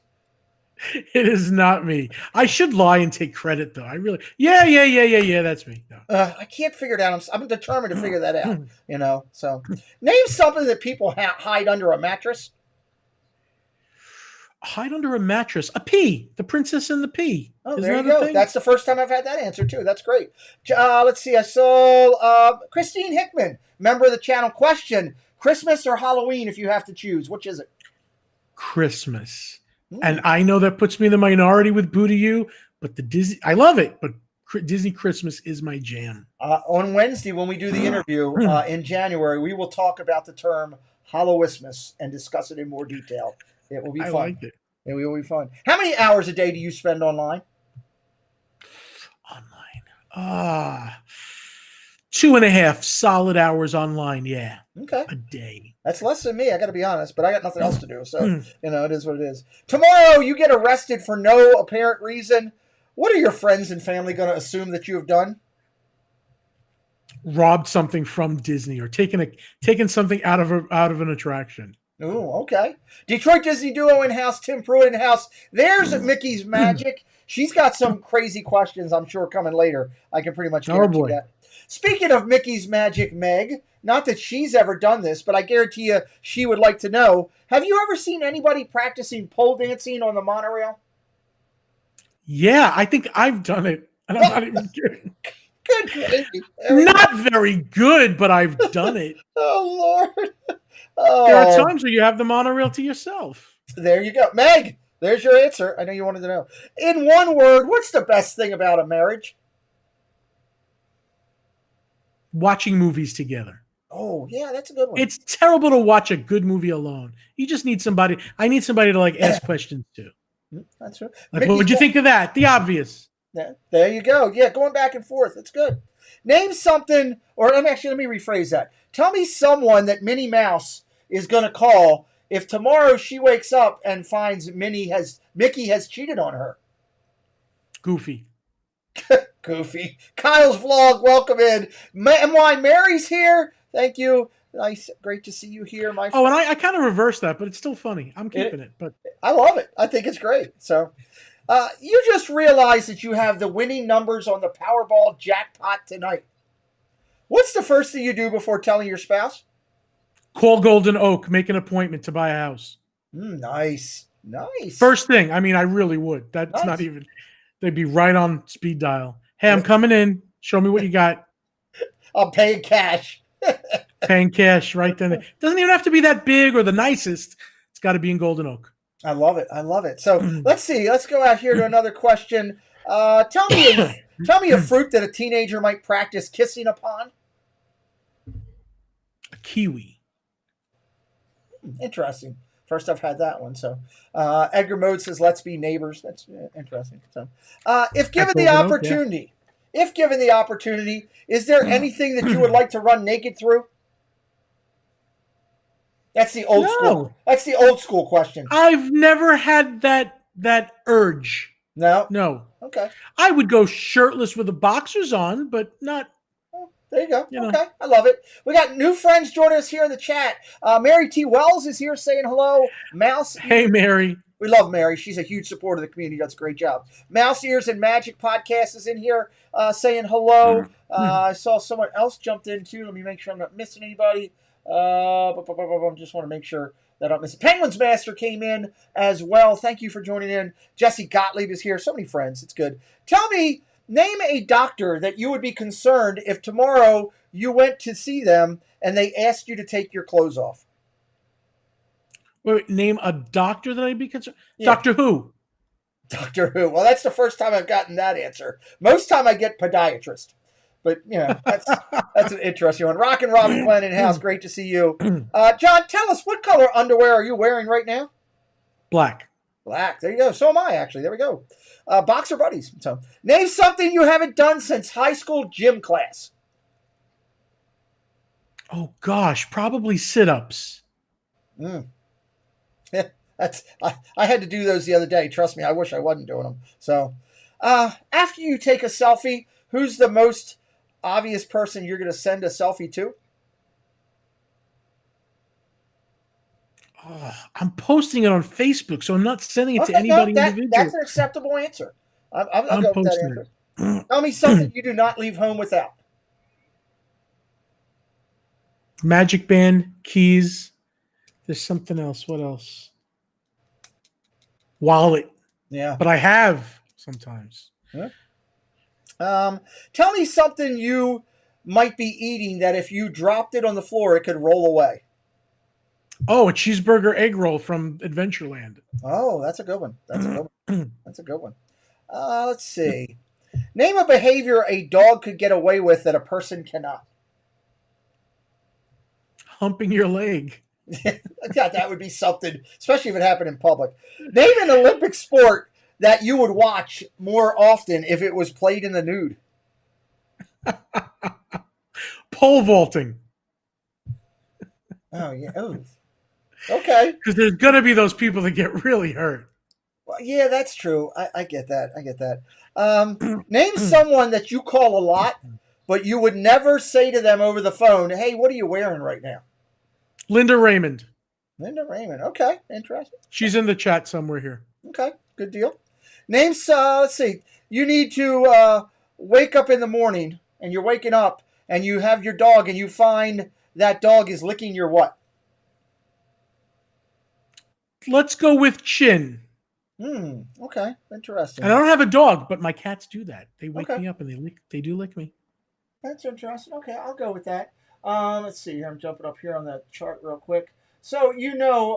It is not me. I should lie and take credit, though. I really, yeah. That's me. No. I can't figure it out. I'm determined to figure that out. You know. So, name something that people hide under a mattress. Hide under a mattress. A pea. The Princess and the Pea. Oh, there you go. That's the first time I've had that answer too. That's great. Let's see. I saw Christine Hickman, member of the channel. Question: Christmas or Halloween? If you have to choose, which is it? Christmas. And I know that puts me in the minority with Boo to You, but the Disney, I love it, but Disney Christmas is my jam. On Wednesday, when we do the interview in January, we will talk about the term Hallowismus and discuss it in more detail. It will be fun. I liked it. It will be fun. How many hours a day do you spend online? 2.5 solid hours online. Yeah. Okay. A day. That's less than me. I got to be honest, but I got nothing else to do. So, you know, it is what it is. Tomorrow, you get arrested for no apparent reason. What are your friends and family going to assume that you have done? Robbed something from Disney or taken something out of an attraction. Oh, okay. Detroit Disney duo in-house, Tim Pruitt in-house. There's Mickey's Magic. She's got some crazy questions, I'm sure, coming later. I can pretty much guarantee that. Speaking of Mickey's Magic, Meg, not that she's ever done this, but I guarantee you she would like to know, have you ever seen anybody practicing pole dancing on the monorail? Yeah, I think I've done it. And I'm not even kidding. Good gravy. Not very good, but I've done it. Oh, Lord. There are times where you have the monorail to yourself. There you go. Meg, there's your answer. I know you wanted to know. In one word, what's the best thing about a marriage? Watching movies together. Oh, yeah, that's a good one. It's terrible to watch a good movie alone. You just need somebody. I need somebody to like ask questions to. That's true. Like, what would you think of that? The obvious. Yeah, there you go. Yeah, going back and forth. That's good. Name something, or let me rephrase that. Tell me someone that Minnie Mouse is going to call if tomorrow she wakes up and finds Mickey has cheated on her. Goofy. Goofy. Kyle's vlog, welcome in. MY Mary's here. Thank you. Nice, great to see you here, my friend. Oh, and I kind of reversed that, but it's still funny. I'm keeping it. But I love it. I think it's great. So, you just realized that you have the winning numbers on the Powerball jackpot tonight. What's the first thing you do before telling your spouse? Call Golden Oak, make an appointment to buy a house. Nice. First thing. I mean, I really would. That's not even. They'd be right on speed dial. Hey, I'm coming in. Show me what you got. I'm paying cash. Paying cash right then. It doesn't even have to be that big or the nicest. It's got to be in Golden Oak. I love it. So let's see. Let's go out here to another question. Tell me a fruit that a teenager might practice kissing upon. A kiwi. Interesting. First I've had that one. So Edgar Mode says, let's be neighbors. That's interesting. So if given the opportunity, is there anything that you would like to run naked through? That's the old school. That's the old school question. I've never had that urge. No. Okay. I would go shirtless with the boxers on, but not. There you go. Okay. I love it. We got new friends joining us here in the chat. Mary T. Wells is here saying hello. Mouse. Hey, Mary. We love Mary. She's a huge supporter of the community. Does a great job. Mouse Ears and Magic Podcast is in here saying hello. I saw someone else jumped in too. Let me make sure I'm not missing anybody. Just want to make sure that I'm missing. Penguins Master came in as well. Thank you for joining in. Jesse Gottlieb is here. So many friends. It's good. Tell me, name a doctor that you would be concerned if tomorrow you went to see them and they asked you to take your clothes off. Wait, name a doctor that I'd be concerned. Yeah. Doctor Who. Doctor Who. Well, that's the first time I've gotten that answer. Most time I get podiatrist. But, that's an interesting one. Rock and Robin Glenn in house. Great to see you. John, tell us, what color underwear are you wearing right now? Black. Black. There you go. So am I, actually. There we go. Boxer buddies. So, name something you haven't done since high school gym class. Oh, gosh. Probably sit-ups. Yeah, I had to do those the other day. Trust me, I wish I wasn't doing them. So, after you take a selfie, who's the most obvious person you're going to send a selfie to? I'm posting it on Facebook, so I'm not sending it to anybody individually. That's an acceptable answer. I'll go with that answer. Tell me something you do not leave home without. Magic band, keys. There's something else. What else? Wallet. Yeah. But I have sometimes. Yeah. Tell me something you might be eating that if you dropped it on the floor, it could roll away. Oh, a cheeseburger egg roll from Adventureland. Oh, that's a good one. That's a good one. Let's see. Name a behavior a dog could get away with that a person cannot. Humping your leg. Yeah, that would be something, especially if it happened in public. Name an Olympic sport that you would watch more often if it was played in the nude. Pole vaulting. Oh, yeah. Oh. Okay. Because there's going to be those people that get really hurt. Well, yeah, that's true. I get that. Name someone that you call a lot, but you would never say to them over the phone, hey, what are you wearing right now? Linda Raymond. Linda Raymond. Okay. Interesting. She's in the chat somewhere here. Okay. Good deal. Name, let's see. You need to wake up in the morning, and you're waking up, and you have your dog, and you find that dog is licking your what? Let's go with chin. Okay. Interesting. And I don't have a dog, but my cats do that. They wake me up and they do lick me. That's interesting. Okay, I'll go with that. Let's see here. I'm jumping up here on the chart real quick. So,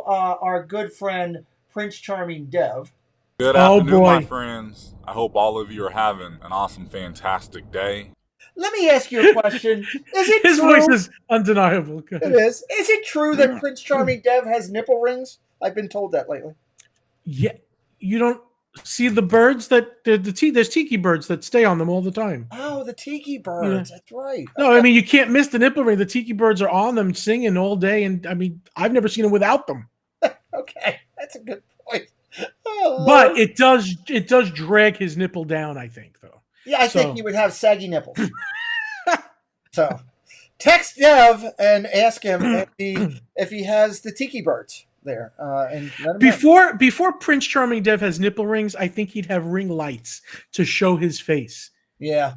our good friend, Prince Charming Dev. Good afternoon, my friends. I hope all of you are having an awesome, fantastic day. Let me ask you a question. Is it His true? voice is undeniable. It is. Is it true that Prince Charming Dev has nipple rings? I've been told that lately. Yeah. You don't see the birds that there's tiki birds that stay on them all the time. Oh, the tiki birds. Yeah. That's right. No, I mean, you can't miss the nipple ring. The tiki birds are on them singing all day. And I mean, I've never seen them without them. Okay. That's a good point. Oh, but it does drag his nipple down, I think, though. Yeah, I think he would have saggy nipples. So, text Dev and ask him if he has the tiki birds there. And let him before Prince Charming Dev has nipple rings, I think he'd have ring lights to show his face. Yeah.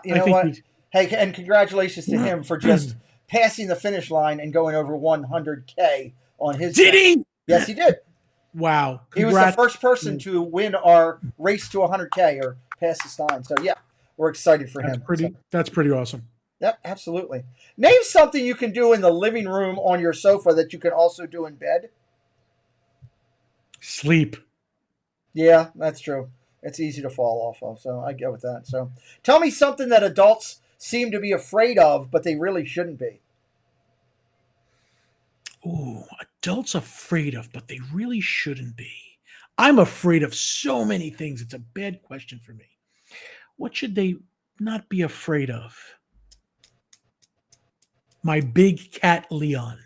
You know what? Hey, and congratulations to him for just passing the finish line and going over 100K on his. Did he? Yes, he did. Wow. He was the first person to win our race to 100K or pass the line. So, yeah, we're excited for him. That's pretty awesome. Yep, absolutely. Name something you can do in the living room on your sofa that you can also do in bed. Sleep. Yeah, that's true. It's easy to fall off of, so I get with that. So, tell me something that adults seem to be afraid of, but they really shouldn't be. Ooh, adults afraid of, but they really shouldn't be. I'm afraid of so many things. It's a bad question for me. What should they not be afraid of? My big cat, Leon.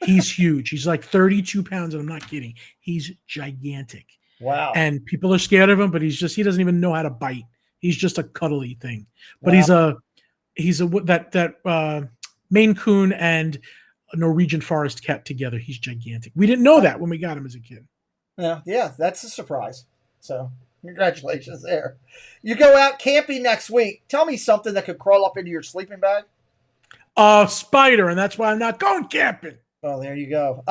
He's huge. He's like 32 pounds, and I'm not kidding. He's gigantic. Wow. And people are scared of him, but he doesn't even know how to bite. He's just a cuddly thing. But wow. he's a Maine Coon and a Norwegian forest cat together. He's gigantic. We didn't know that when we got him as a kid. Yeah, that's a surprise. So congratulations there. You go out camping next week. Tell me something that could crawl up into your sleeping bag. Spider, and that's why I'm not going camping. Oh, there you go.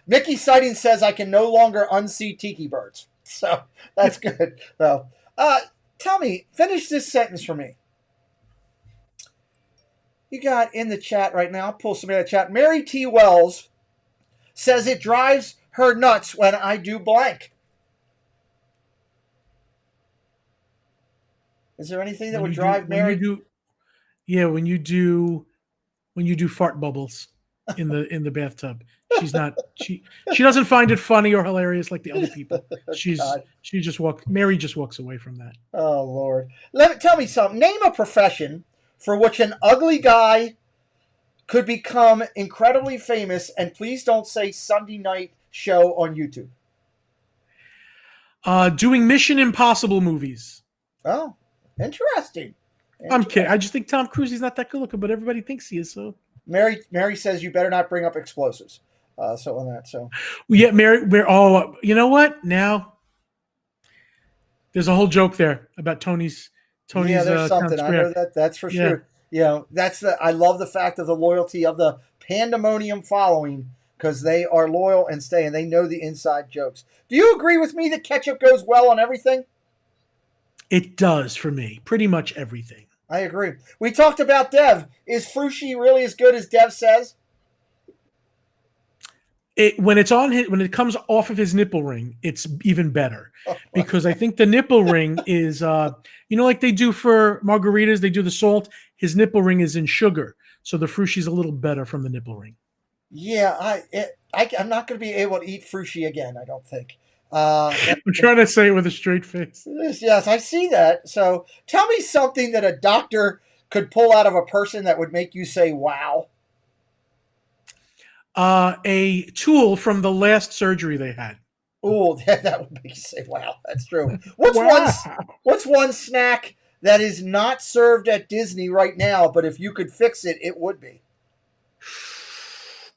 Mickey Sighting says I can no longer unsee tiki birds. So that's good. So, tell me, finish this sentence for me. You got in the chat right now. I'll pull somebody out of the chat. Mary T. Wells says it drives her nuts when I do blank. Is there anything that would drive Mary? When you do fart bubbles in the bathtub, she doesn't find it funny or hilarious like the other people. Mary just walks away from that. Oh Lord. Tell me something. Name a profession for which an ugly guy could become incredibly famous, and please don't say Sunday night show on YouTube. Doing Mission Impossible movies. Oh, interesting. I'm kidding. I just think Tom Cruise, he's not that good looking, but everybody thinks he is. So Mary says you better not bring up explosives. Yeah, Mary. Oh, you know what? Now there's a whole joke there about Tony's. Yeah, there's something. I know that's for sure. I love the fact of the loyalty of the Pandemonium following, because they are loyal and stay, and they know the inside jokes. Do you agree with me that ketchup goes well on everything? It does for me. Pretty much everything. I agree. We talked about Dev. Is Frushi really as good as Dev says? When it comes off of his nipple ring, it's even better, because I think the nipple ring is, like they do for margaritas, they do the salt. His nipple ring is in sugar, so the Frushi's a little better from the nipple ring. Yeah, I'm not going to be able to eat Frushi again, I don't think. I'm trying to say it with a straight face. Yes, I see that. So tell me something that a doctor could pull out of a person that would make you say, wow. A tool from the last surgery they had. Oh, that would make you say, wow, that's true. What's one snack that is not served at Disney right now, but if you could fix it, it would be?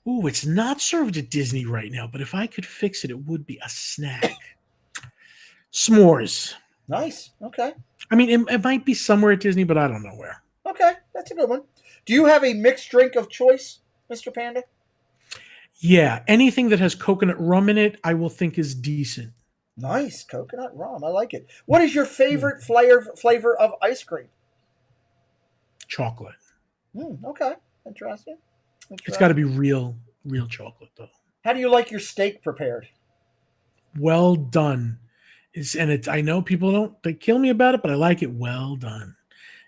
Ooh, it's not served at Disney right now, but if I could fix it, it would be a snack. S'mores. Nice. Okay. I mean, it might be somewhere at Disney, but I don't know where. Okay, that's a good one. Do you have a mixed drink of choice, Mr. Panda? Yeah, anything that has coconut rum in it, I will think is decent. Nice. Coconut rum. I like it. What is your favorite flavor of ice cream? Chocolate. Okay. Interesting. It's got to be real chocolate, though. How do you like your steak prepared? Well done. I know people they kill me about it, but I like it well done.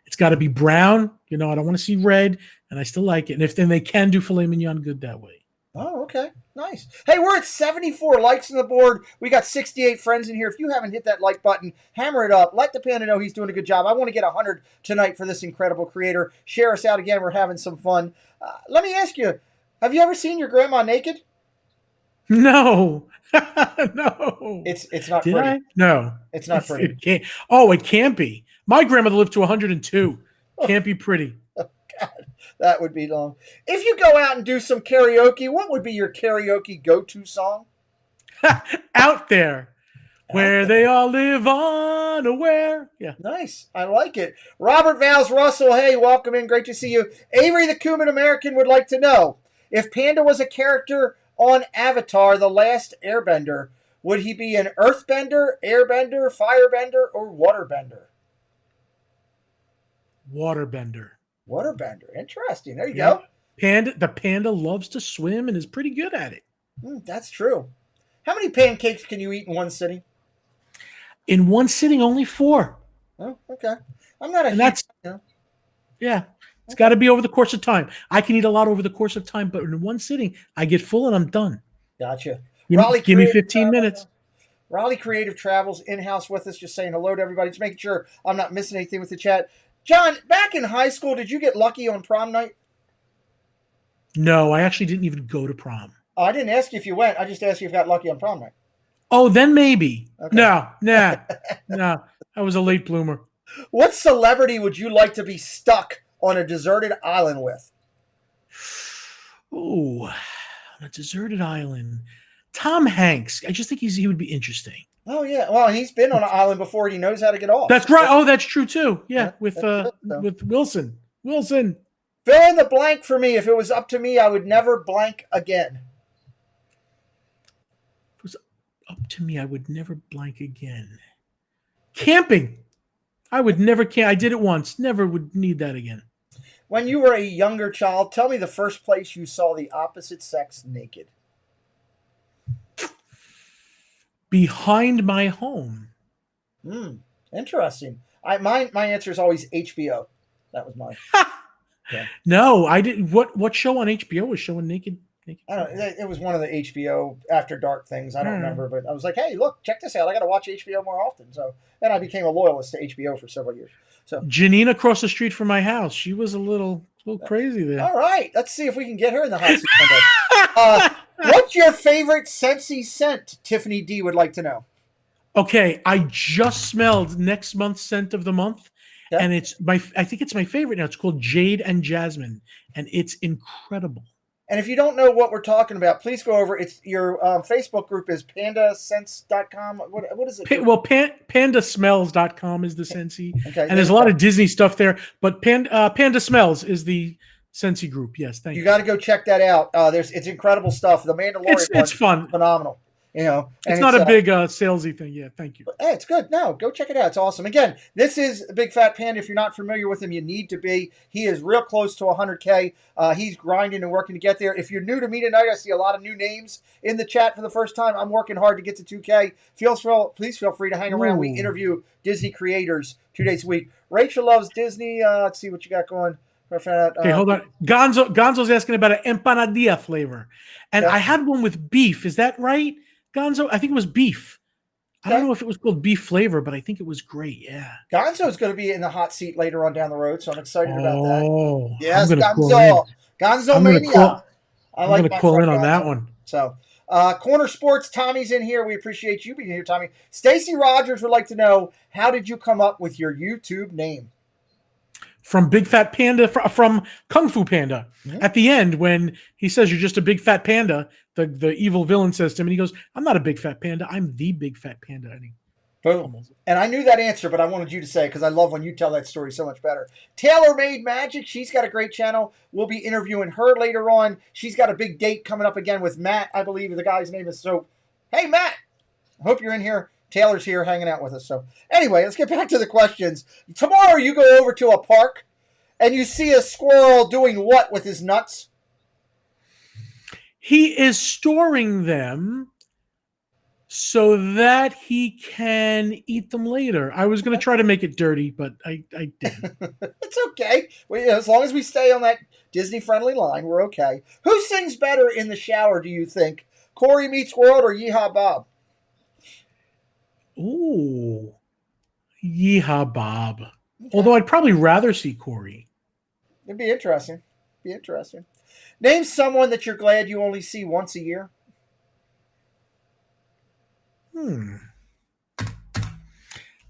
It's got to be brown. I don't want to see red, and I still like it. And then they can do filet mignon good that way. Oh, okay. Nice. Hey, we're at 74 likes on the board. We got 68 friends in here. If you haven't hit that like button, hammer it up. Let the Panda know he's doing a good job. I want to get 100 tonight for this incredible creator. Share us out again. We're having some fun. Let me ask you, have you ever seen your grandma naked? No. No. It's not Did pretty. I? No. It's not pretty. It can't be. My grandmother lived to 102. Can't be pretty. Oh, God. That would be long. If you go out and do some karaoke, what would be your karaoke go-to song? Out there, where they all live unaware. Yeah. Nice. I like it. Robert Vals Russell, hey, welcome in. Great to see you. Avery the Cuban American would like to know, if Panda was a character on Avatar, The Last Airbender, would he be an earthbender, airbender, firebender, or waterbender? Waterbender. Waterbender. Interesting. There you go. The panda loves to swim and is pretty good at it. That's true. How many pancakes can you eat in one sitting? In one sitting, only 4. Oh, okay. I'm not a and that's yeah. It's got to be over the course of time. I can eat a lot over the course of time, but in one sitting, I get full and I'm done. Gotcha. Give me 15 minutes. Raleigh Creative Travels in-house with us, just saying hello to everybody. Just making sure I'm not missing anything with the chat. John, back in high school, did you get lucky on prom night? No, I actually didn't even go to prom. Oh, I didn't ask you if you went. I just asked you if you got lucky on prom night. Oh, then maybe. Okay. No. I was a late bloomer. What celebrity would you like to be stuck on a deserted island with? Ooh, on a deserted island. Tom Hanks. I just think he would be interesting. Oh, yeah. Well, he's been on an island before and he knows how to get off. That's right. Oh, that's true, too. Yeah, with Wilson. Wilson. Fill in the blank for me. If it was up to me, I would never blank again. If it was up to me, I would never blank again. Camping. I would never camp. I did it once. Never would need that again. When you were a younger child, tell me the first place you saw the opposite sex naked. Behind my home. Interesting. My answer is always HBO. That was mine. Yeah. No, I didn't. What show on HBO was showing naked? I don't know. It was one of the HBO After Dark things. I don't remember, but I was like, hey, look, check this out. I got to watch HBO more often. So then I became a loyalist to HBO for several years. So Janine across the street from my house. She was a little crazy there. All right, let's see if we can get her in the hot seat. What's your favorite Scentsy scent? Tiffany D would like to know. Okay, I just smelled next month's scent of the month. Yeah. And I think it's my favorite now. It's called Jade and Jasmine, and it's incredible. And if you don't know what we're talking about, please go over. It's your Facebook group is pandasense.com. What is it? Pandasmells.com is the Scentsy. Okay. And there's a lot of Disney stuff there, but Panda Smells is the Scentsy group. Yes, thank you. You got to go check that out. It's incredible stuff. The Mandalorian it's fun. Phenomenal. You know, it's not a big salesy thing. Yeah, thank you. Hey, it's good. No, go check it out. It's awesome. Again, this is Big Fat Panda. If you're not familiar with him, you need to be. He is real close to 100K. He's grinding and working to get there. If you're new to me tonight, I see a lot of new names in the chat for the first time. I'm working hard to get to 2K. Please feel free to hang around. We interview Disney creators 2 days a week. Rachel loves Disney. Let's see what you got going. Okay, hold on. Gonzo's asking about an empanadilla flavor. And I had one with beef. Is that right? Gonzo, I think it was beef. I don't know if it was called beef flavor, but I think it was great. Yeah. Gonzo's going to be in the hot seat later on down the road, so I'm excited about that. Oh, yes, Gonzo. Gonzo Mania. I'm going to call in on that one. So, Corner Sports, Tommy's in here. We appreciate you being here, Tommy. Stacy Rogers would like to know, how did you come up with your YouTube name? From Big Fat Panda, from Kung Fu Panda. Mm-hmm. At the end, when he says you're just a big fat panda, the evil villain says to him, and he goes, I'm not a big fat panda. I'm the big fat panda. And boom. And I knew that answer, but I wanted you to say, because I love when you tell that story so much better. Taylor Made Magic, she's got a great channel. We'll be interviewing her later on. She's got a big date coming up again with Matt, I believe the guy's name is. So, hey, Matt, I hope you're in here. Taylor's here hanging out with us. So anyway, let's get back to the questions. Tomorrow you go over to a park and you see a squirrel doing what with his nuts? He is storing them so that he can eat them later. I was going to try to make it dirty, but I didn't. It's okay. As long as we stay on that Disney-friendly line, we're okay. Who sings better in the shower, do you think? Corey Meets World or Yeehaw Bob? Ooh, Yeehaw Bob. Okay. Although I'd probably rather see Corey. It'd be interesting. Name someone that you're glad you only see once a year.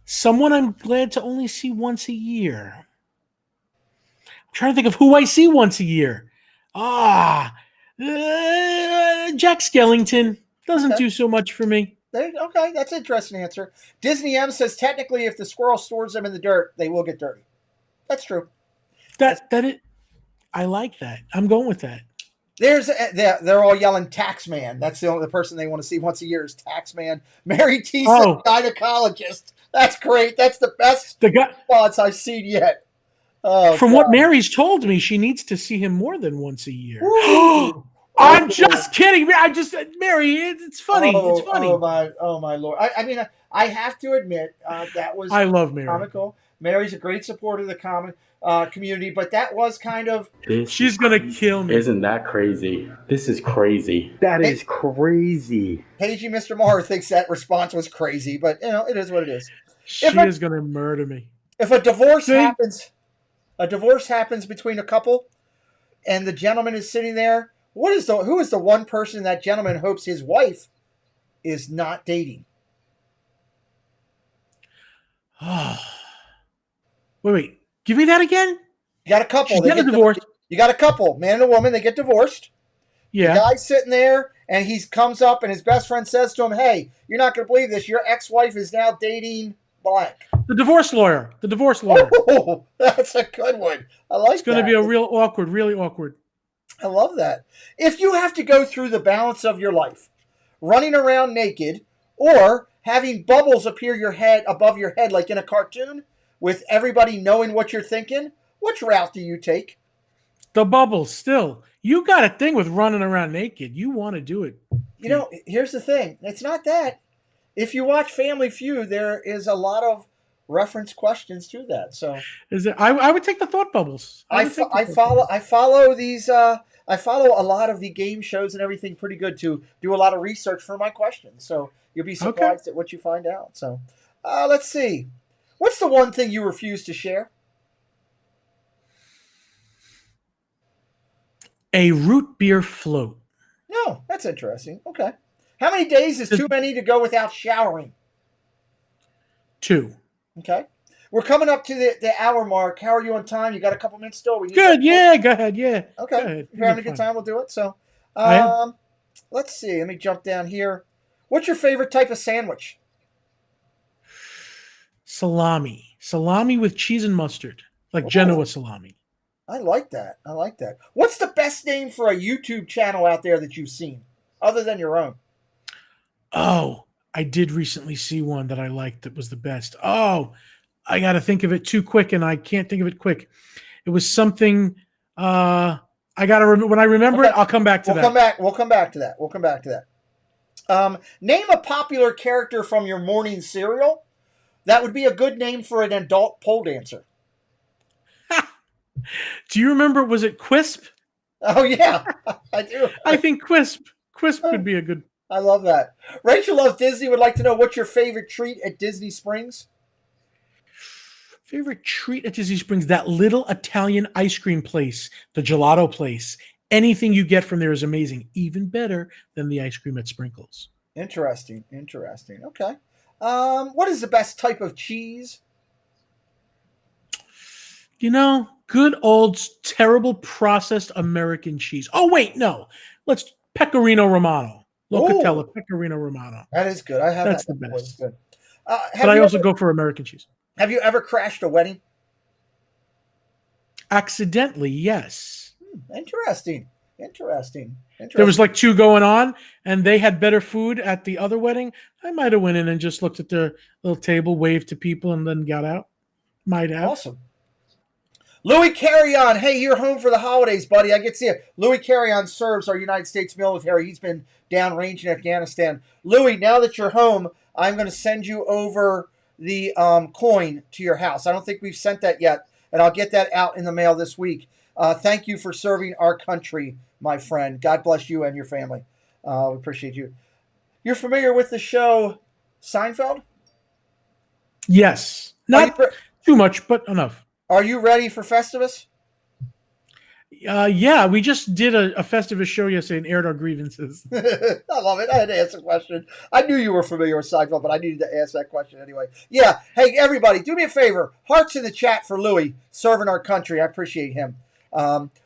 Someone I'm glad to only see once a year. I'm trying to think of who I see once a year. Jack Skellington doesn't do so much for me. Okay, that's an interesting answer. Disney M says technically if the squirrel stores them in the dirt, they will get dirty. That's true. I like that. I'm going with that. They're all yelling Taxman. That's the only person they want to see once a year is Taxman. Mary T said gynecologist. That's great. That's the best response I've seen yet. From what Mary's told me, she needs to see him more than once a year. I'm just kidding. Mary, it's funny. It's funny. Oh my Lord. I mean, I have to admit that was I love Mary. Comical. Mary's a great supporter of the community, but that was kind of. She's gonna kill me. Isn't that crazy? This is crazy. That is crazy. Pagey Mr. Maher thinks that response was crazy, but it is what it is. She is gonna murder me. If a divorce happens between a couple, and the gentleman is sitting there. Who is the one person that gentleman hopes his wife is not dating? Oh. Wait. Give me that again? You got a couple. They get divorced. You got a couple, man and a woman. They get divorced. Yeah. The guy's sitting there, and he comes up, and his best friend says to him, "Hey, you're not going to believe this. Your ex-wife is now dating blank." The divorce lawyer. Oh, that's a good one. I like that. It's going to be really awkward. I love that. If you have to go through the balance of your life, running around naked, or having bubbles appear above your head like in a cartoon, with everybody knowing what you're thinking, which route do you take? The bubbles, still. You got a thing with running around naked. You want to do it. Here's the thing. It's not that. If you watch Family Feud, there is a lot of reference questions to that. So Is it? I would take the thought bubbles. I follow these. I follow a lot of the game shows and everything pretty good to do a lot of research for my questions. So you'll be surprised at what you find out. So let's see. What's the one thing you refuse to share? A root beer float. No, that's interesting. Okay. How many days is too many to go without showering? 2. Okay. We're coming up to the hour mark. How are you on time? You got a couple minutes still? Good. Yeah, go ahead. Yeah. Okay. Go ahead. If you're having a good time, we'll do it. So, let's see. Let me jump down here. What's your favorite type of sandwich? Salami. Salami with cheese and mustard. Like Genoa salami. I like that. I like that. What's the best name for a YouTube channel out there that you've seen, other than your own? Oh, I did recently see one that I liked that was the best. Oh, I got to think of it too quick, and I can't think of it quick. It was something. I got to remember. When I remember it, I'll come back to that. We'll come back to that. Name a popular character from your morning cereal. That would be a good name for an adult pole dancer. Do you remember? Was it Quisp? Oh yeah, I do. I think Quisp. Quisp could be a good. I love that. Rachel Loves Disney would like to know what's your favorite treat at Disney Springs? Favorite treat at Disney Springs? That little Italian ice cream place, the gelato place. Anything you get from there is amazing. Even better than the ice cream at Sprinkles. Interesting. Okay. What is the best type of cheese? Good old terrible processed American cheese. Oh wait, no. Let's Pecorino Romano. Locatella Pecorino Romano. That is good. I have That's that. the best. Good. But I also go for American cheese. Have you ever crashed a wedding? Accidentally, yes. Interesting. There was like 2 going on, and they had better food at the other wedding. I might have went in and just looked at their little table, waved to people, and then got out. Might have. Awesome. Louis Carrion, hey, you're home for the holidays, buddy. I get to see you. Louis Carrion serves our United States military. He's been downrange in Afghanistan. Louis, now that you're home, I'm going to send you over the coin to your house. I don't think we've sent that yet, and I'll get that out in the mail this week. Thank you for serving our country, my friend. God bless you and your family. We appreciate you. You're familiar with the show Seinfeld? Yes. Not too much, but enough. Are you ready for Festivus? Yeah, we just did a Festivus show yesterday and aired our grievances. I love it. I had to ask a question. I knew you were familiar with Seinfeld, but I needed to ask that question anyway. Yeah. Hey, everybody, do me a favor. Hearts in the chat for Louis, serving our country. I appreciate him.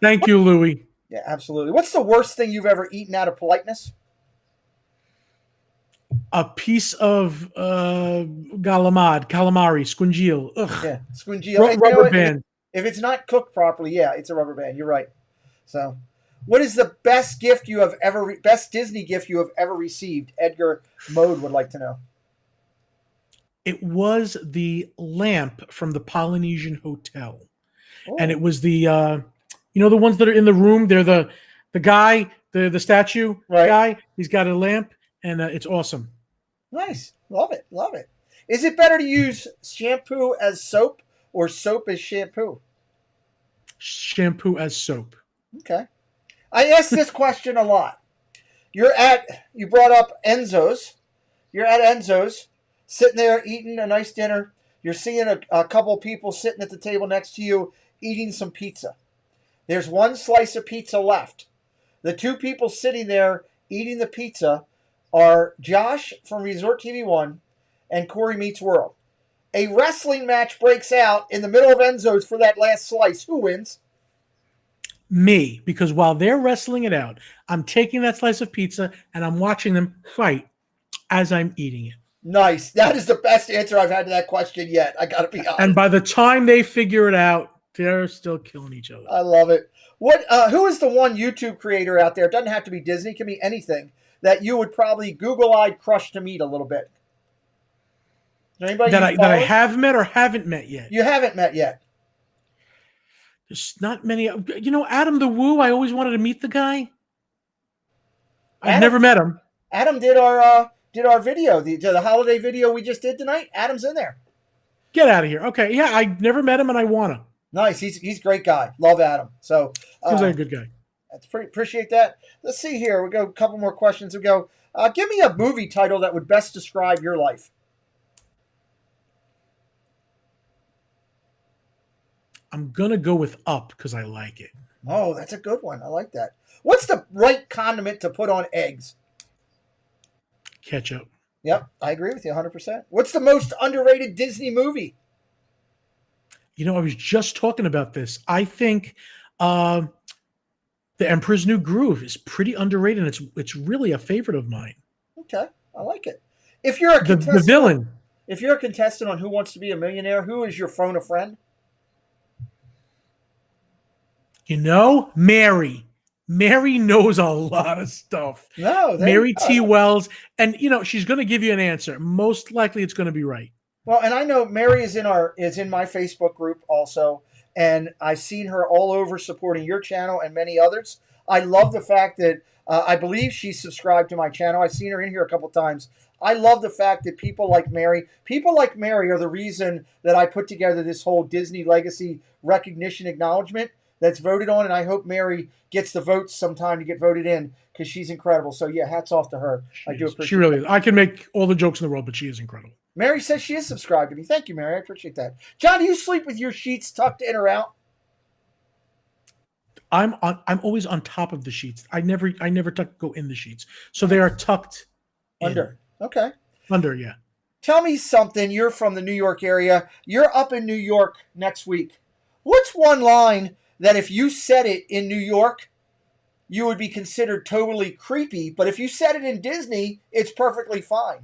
Thank you, Louis. Yeah, absolutely. What's the worst thing you've ever eaten out of politeness? A piece of calamari, squingeel. Ugh. Yeah, squingeel. Rubber band. If it's not cooked properly, yeah, it's a rubber band. You're right. So, what is the best gift you have ever, best Disney gift you have ever received? Edgar Mode would like to know. It was the lamp from the Polynesian Hotel, and it was the, the ones that are in the room. They're the guy, the statue guy. He's got a lamp, and it's awesome. Nice, love it. Is it better to use shampoo as soap or soap as shampoo? Shampoo as soap. Okay. I ask this question a lot. You brought up Enzo's. You're at Enzo's, sitting there eating a nice dinner. You're seeing a couple of people sitting at the table next to you eating some pizza. There's one slice of pizza left. The 2 people sitting there eating the pizza are Josh from Resort TV 1 and Corey Meets World. A wrestling match breaks out in the middle of Enzo's for that last slice. Who wins? Me, because while they're wrestling it out, I'm taking that slice of pizza and I'm watching them fight as I'm eating it. Nice. That is the best answer I've had to that question yet. I got to be honest. And by the time they figure it out, they're still killing each other. I love it. Who is the one YouTube creator out there? It doesn't have to be Disney. It can be anything that you would probably Google-eyed crush to meet a little bit. Anybody that I have met or haven't met yet? You haven't met yet. There's not many. Adam the Woo, I always wanted to meet the guy. I've never met him. Adam did our video, the holiday video we just did tonight. Adam's in there. Get out of here. Okay, yeah, I never met him and I want him. Nice. He's a great guy. Love Adam. So Seems like a good guy. That's appreciate that. Let's see here. We go a couple more questions. We go. Give me a movie title that would best describe your life. I'm gonna go with Up because I like it. Oh, that's a good one. I like that. What's the right condiment to put on eggs? Ketchup. Yep, I agree with you 100%. What's the most underrated Disney movie? You know, I was just talking about this. I think The Emperor's New Groove is pretty underrated, and it's really a favorite of mine. Okay, I like it. If you're a contestant, the villain. If you're a contestant on Who Wants to Be a Millionaire, who is your phone a friend? You know, Mary. Mary knows a lot of stuff. No, Mary T. Wells, and you know she's going to give you an answer. Most likely, it's going to be right. Well, and I know Mary is in my Facebook group also, and I've seen her all over supporting your channel and many others. I love the fact that I believe she's subscribed to my channel. I've seen her in here a couple times. I love the fact that people like Mary are the reason that I put together this whole Disney Legacy Recognition Acknowledgement that's voted on, and I hope Mary gets the votes sometime to get voted in because she's incredible. So yeah, hats off to her. I do appreciate. She really is. I can make all the jokes in the world, but she is incredible. Mary says she is subscribed to me. Thank you, Mary. I appreciate that. John, do you sleep with your sheets tucked in or out? I'm always on top of the sheets. I never go in the sheets, so they are tucked under. Okay. Under, yeah. Tell me something. You're from the New York area. You're up in New York next week. What's one line that if you said it in New York, you would be considered totally creepy, but if you said it in Disney, it's perfectly fine?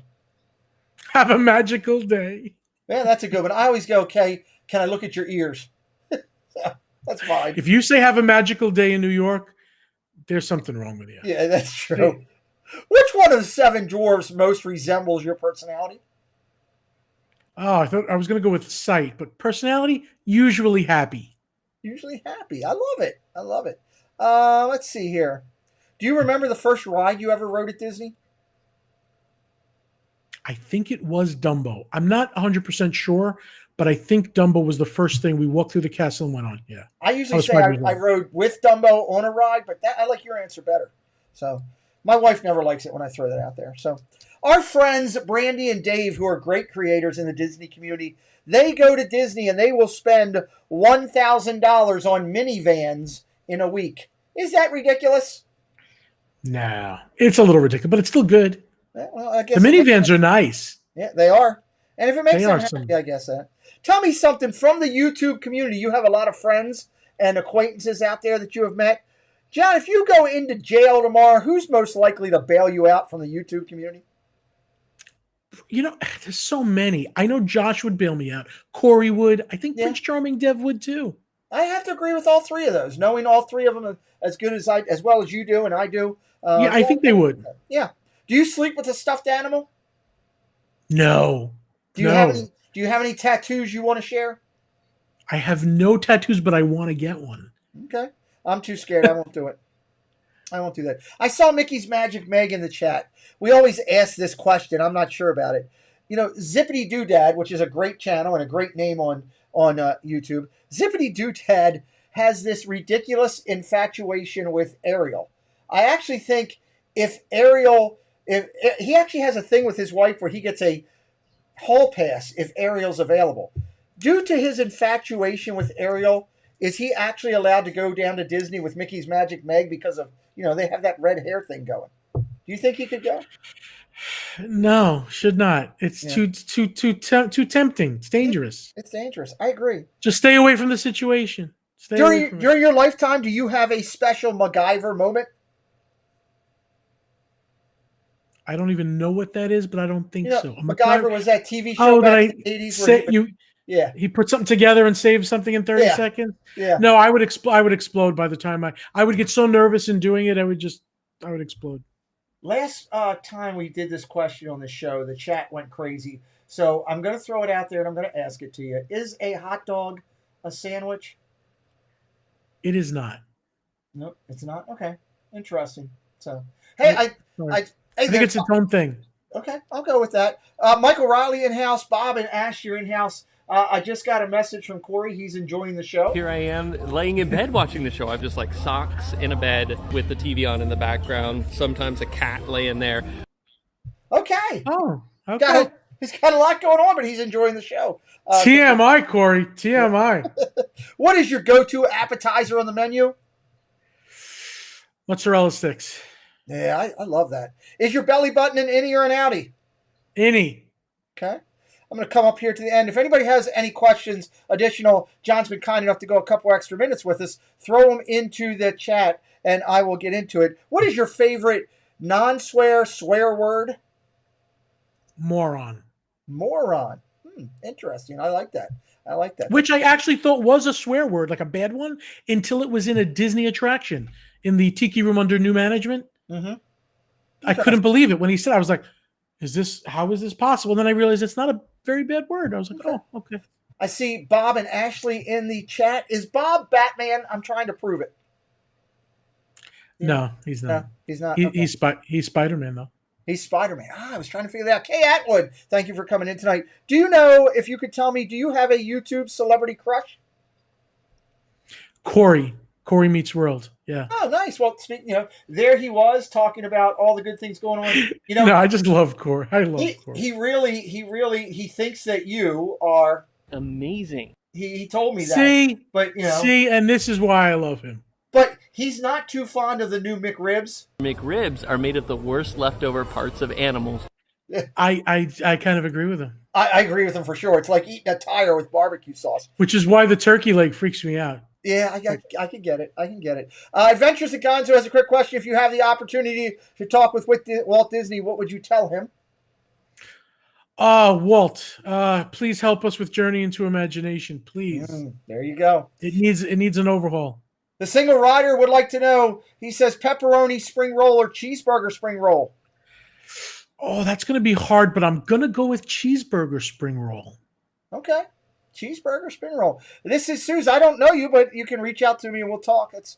Have a magical day. Man, that's a good one. I always go, okay, can I look at your ears? That's fine. If you say have a magical day in New York, there's something wrong with you. Yeah, that's true. Which one of the 7 dwarfs most resembles your personality? Oh, I thought I was going to go with sight, but personality, usually happy. Usually happy. I love it. I love it. Let's see here. Do you remember the first ride you ever rode at Disney? I think it was Dumbo. I'm not 100% sure, but I think Dumbo was the first thing we walked through the castle and went on. Yeah. I usually say I rode with Dumbo on a ride, but I like your answer better. So my wife never likes it when I throw that out there. So our friends, Brandy and Dave, who are great creators in the Disney community, they go to Disney and they will spend $1,000 on minivans in a week. Is that ridiculous? No, it's a little ridiculous, but it's still good. Yeah, well, I guess the minivans are nice. Yeah, they are. And if it makes them happy, I guess that. Tell me something from the YouTube community. You have a lot of friends and acquaintances out there that you have met. John, if you go into jail tomorrow, who's most likely to bail you out from the YouTube community? You know, there's so many. I know Josh would bail me out. Corey would. I think Prince Charming Dev would too. I have to agree with all 3 of those. Knowing all 3 of them as good as as well as you do and I do. Yeah, I think they would. Yeah. Do you sleep with a stuffed animal? No. Do you have any tattoos you want to share? I have no tattoos, but I want to get one. Okay. I'm too scared. I won't do it. I won't do that. I saw Mickey's Magic Meg in the chat. We always ask this question. I'm not sure about it. You know, Zippity Doodad, which is a great channel and a great name on YouTube. Zippity Doodad has this ridiculous infatuation with Ariel. I actually think if he actually has a thing with his wife where he gets a hall pass if Ariel's available. Due to his infatuation with Ariel, is he actually allowed to go down to Disney with Mickey's Magic Meg because of, they have that red hair thing going? Do you think he could go? No, should not. It's too tempting. It's dangerous. It's dangerous. I agree. Just stay away from the situation. During your lifetime, do you have a special MacGyver moment? I don't even know what that is, but I don't think so. MacGyver was that TV show back in the 80s. He put something together and saved something in 30 seconds. Yeah. No, I would explode by the time I would get so nervous in doing it. I would explode. Last time we did this question on the show, the chat went crazy. So I'm going to throw it out there and I'm going to ask it to you. Is a hot dog a sandwich? It is not. Nope, it's not. Okay. Interesting. So, hey, I think it's its own thing. Okay, I'll go with that. Michael Riley in-house, Bob and Ash, you're in-house. I just got a message from Corey. He's enjoying the show. Here I am laying in bed watching the show. I've just like socks in a bed with the TV on in the background. Sometimes a cat laying there. Okay. Oh, okay. He's got a lot going on, but he's enjoying the show. TMI, Corey. TMI. What is your go-to appetizer on the menu? Mozzarella sticks. Yeah, I love that. Is your belly button an innie or an outie? Innie. Okay. I'm going to come up here to the end. If anybody has any questions additional, John's been kind enough to go a couple extra minutes with us. Throw them into the chat, and I will get into it. What is your favorite non-swear swear word? Moron. Moron. Interesting. I like that. Which I actually thought was a swear word, like a bad one, until it was in a Disney attraction in the Tiki Room under new management. Mm-hmm. I couldn't believe it when he said it. I was like, how is this possible? And then I realized it's not a very bad word. I was like, oh, okay. I see Bob and Ashley in the chat. Is Bob Batman? I'm trying to prove it. No, he's not. No, he's not. He's Spider-Man, though. He's Spider-Man. I was trying to figure that out. Kay Atwood, thank you for coming in tonight. Do you know, if you could tell me, do you have a YouTube celebrity crush? Corey Meets World. Yeah. Oh, nice. Well, there he was talking about all the good things going on. No, I just love Corey. I love Corey. He really thinks that you are amazing. He told me that. See, and this is why I love him. But he's not too fond of the new McRibs. McRibs are made of the worst leftover parts of animals. I kind of agree with him. I agree with him for sure. It's like eating a tire with barbecue sauce. Which is why the turkey leg freaks me out. Yeah, I can get it. Adventures of Gonzo has a quick question. If you have the opportunity to talk with Walt Disney, what would you tell him? Walt, please help us with Journey into Imagination, please. There you go. It needs an overhaul. The single rider would like to know, he says pepperoni spring roll or cheeseburger spring roll. Oh, that's going to be hard, but I'm going to go with cheeseburger spring roll. Okay. Cheeseburger spring roll. This is Suze. I don't know you, but you can reach out to me and we'll talk. It's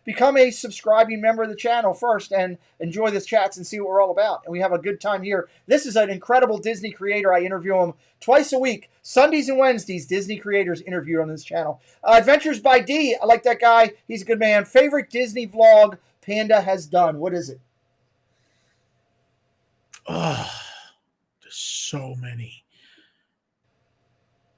become a subscribing member of the channel first and enjoy the chats and see what we're all about. And we have a good time here. This is an incredible Disney creator. I interview him twice a week, Sundays and Wednesdays. Disney creators interviewed on this channel. Adventures by D. I like that guy. He's a good man. Favorite Disney vlog Panda has done. What is it? Oh, there's so many.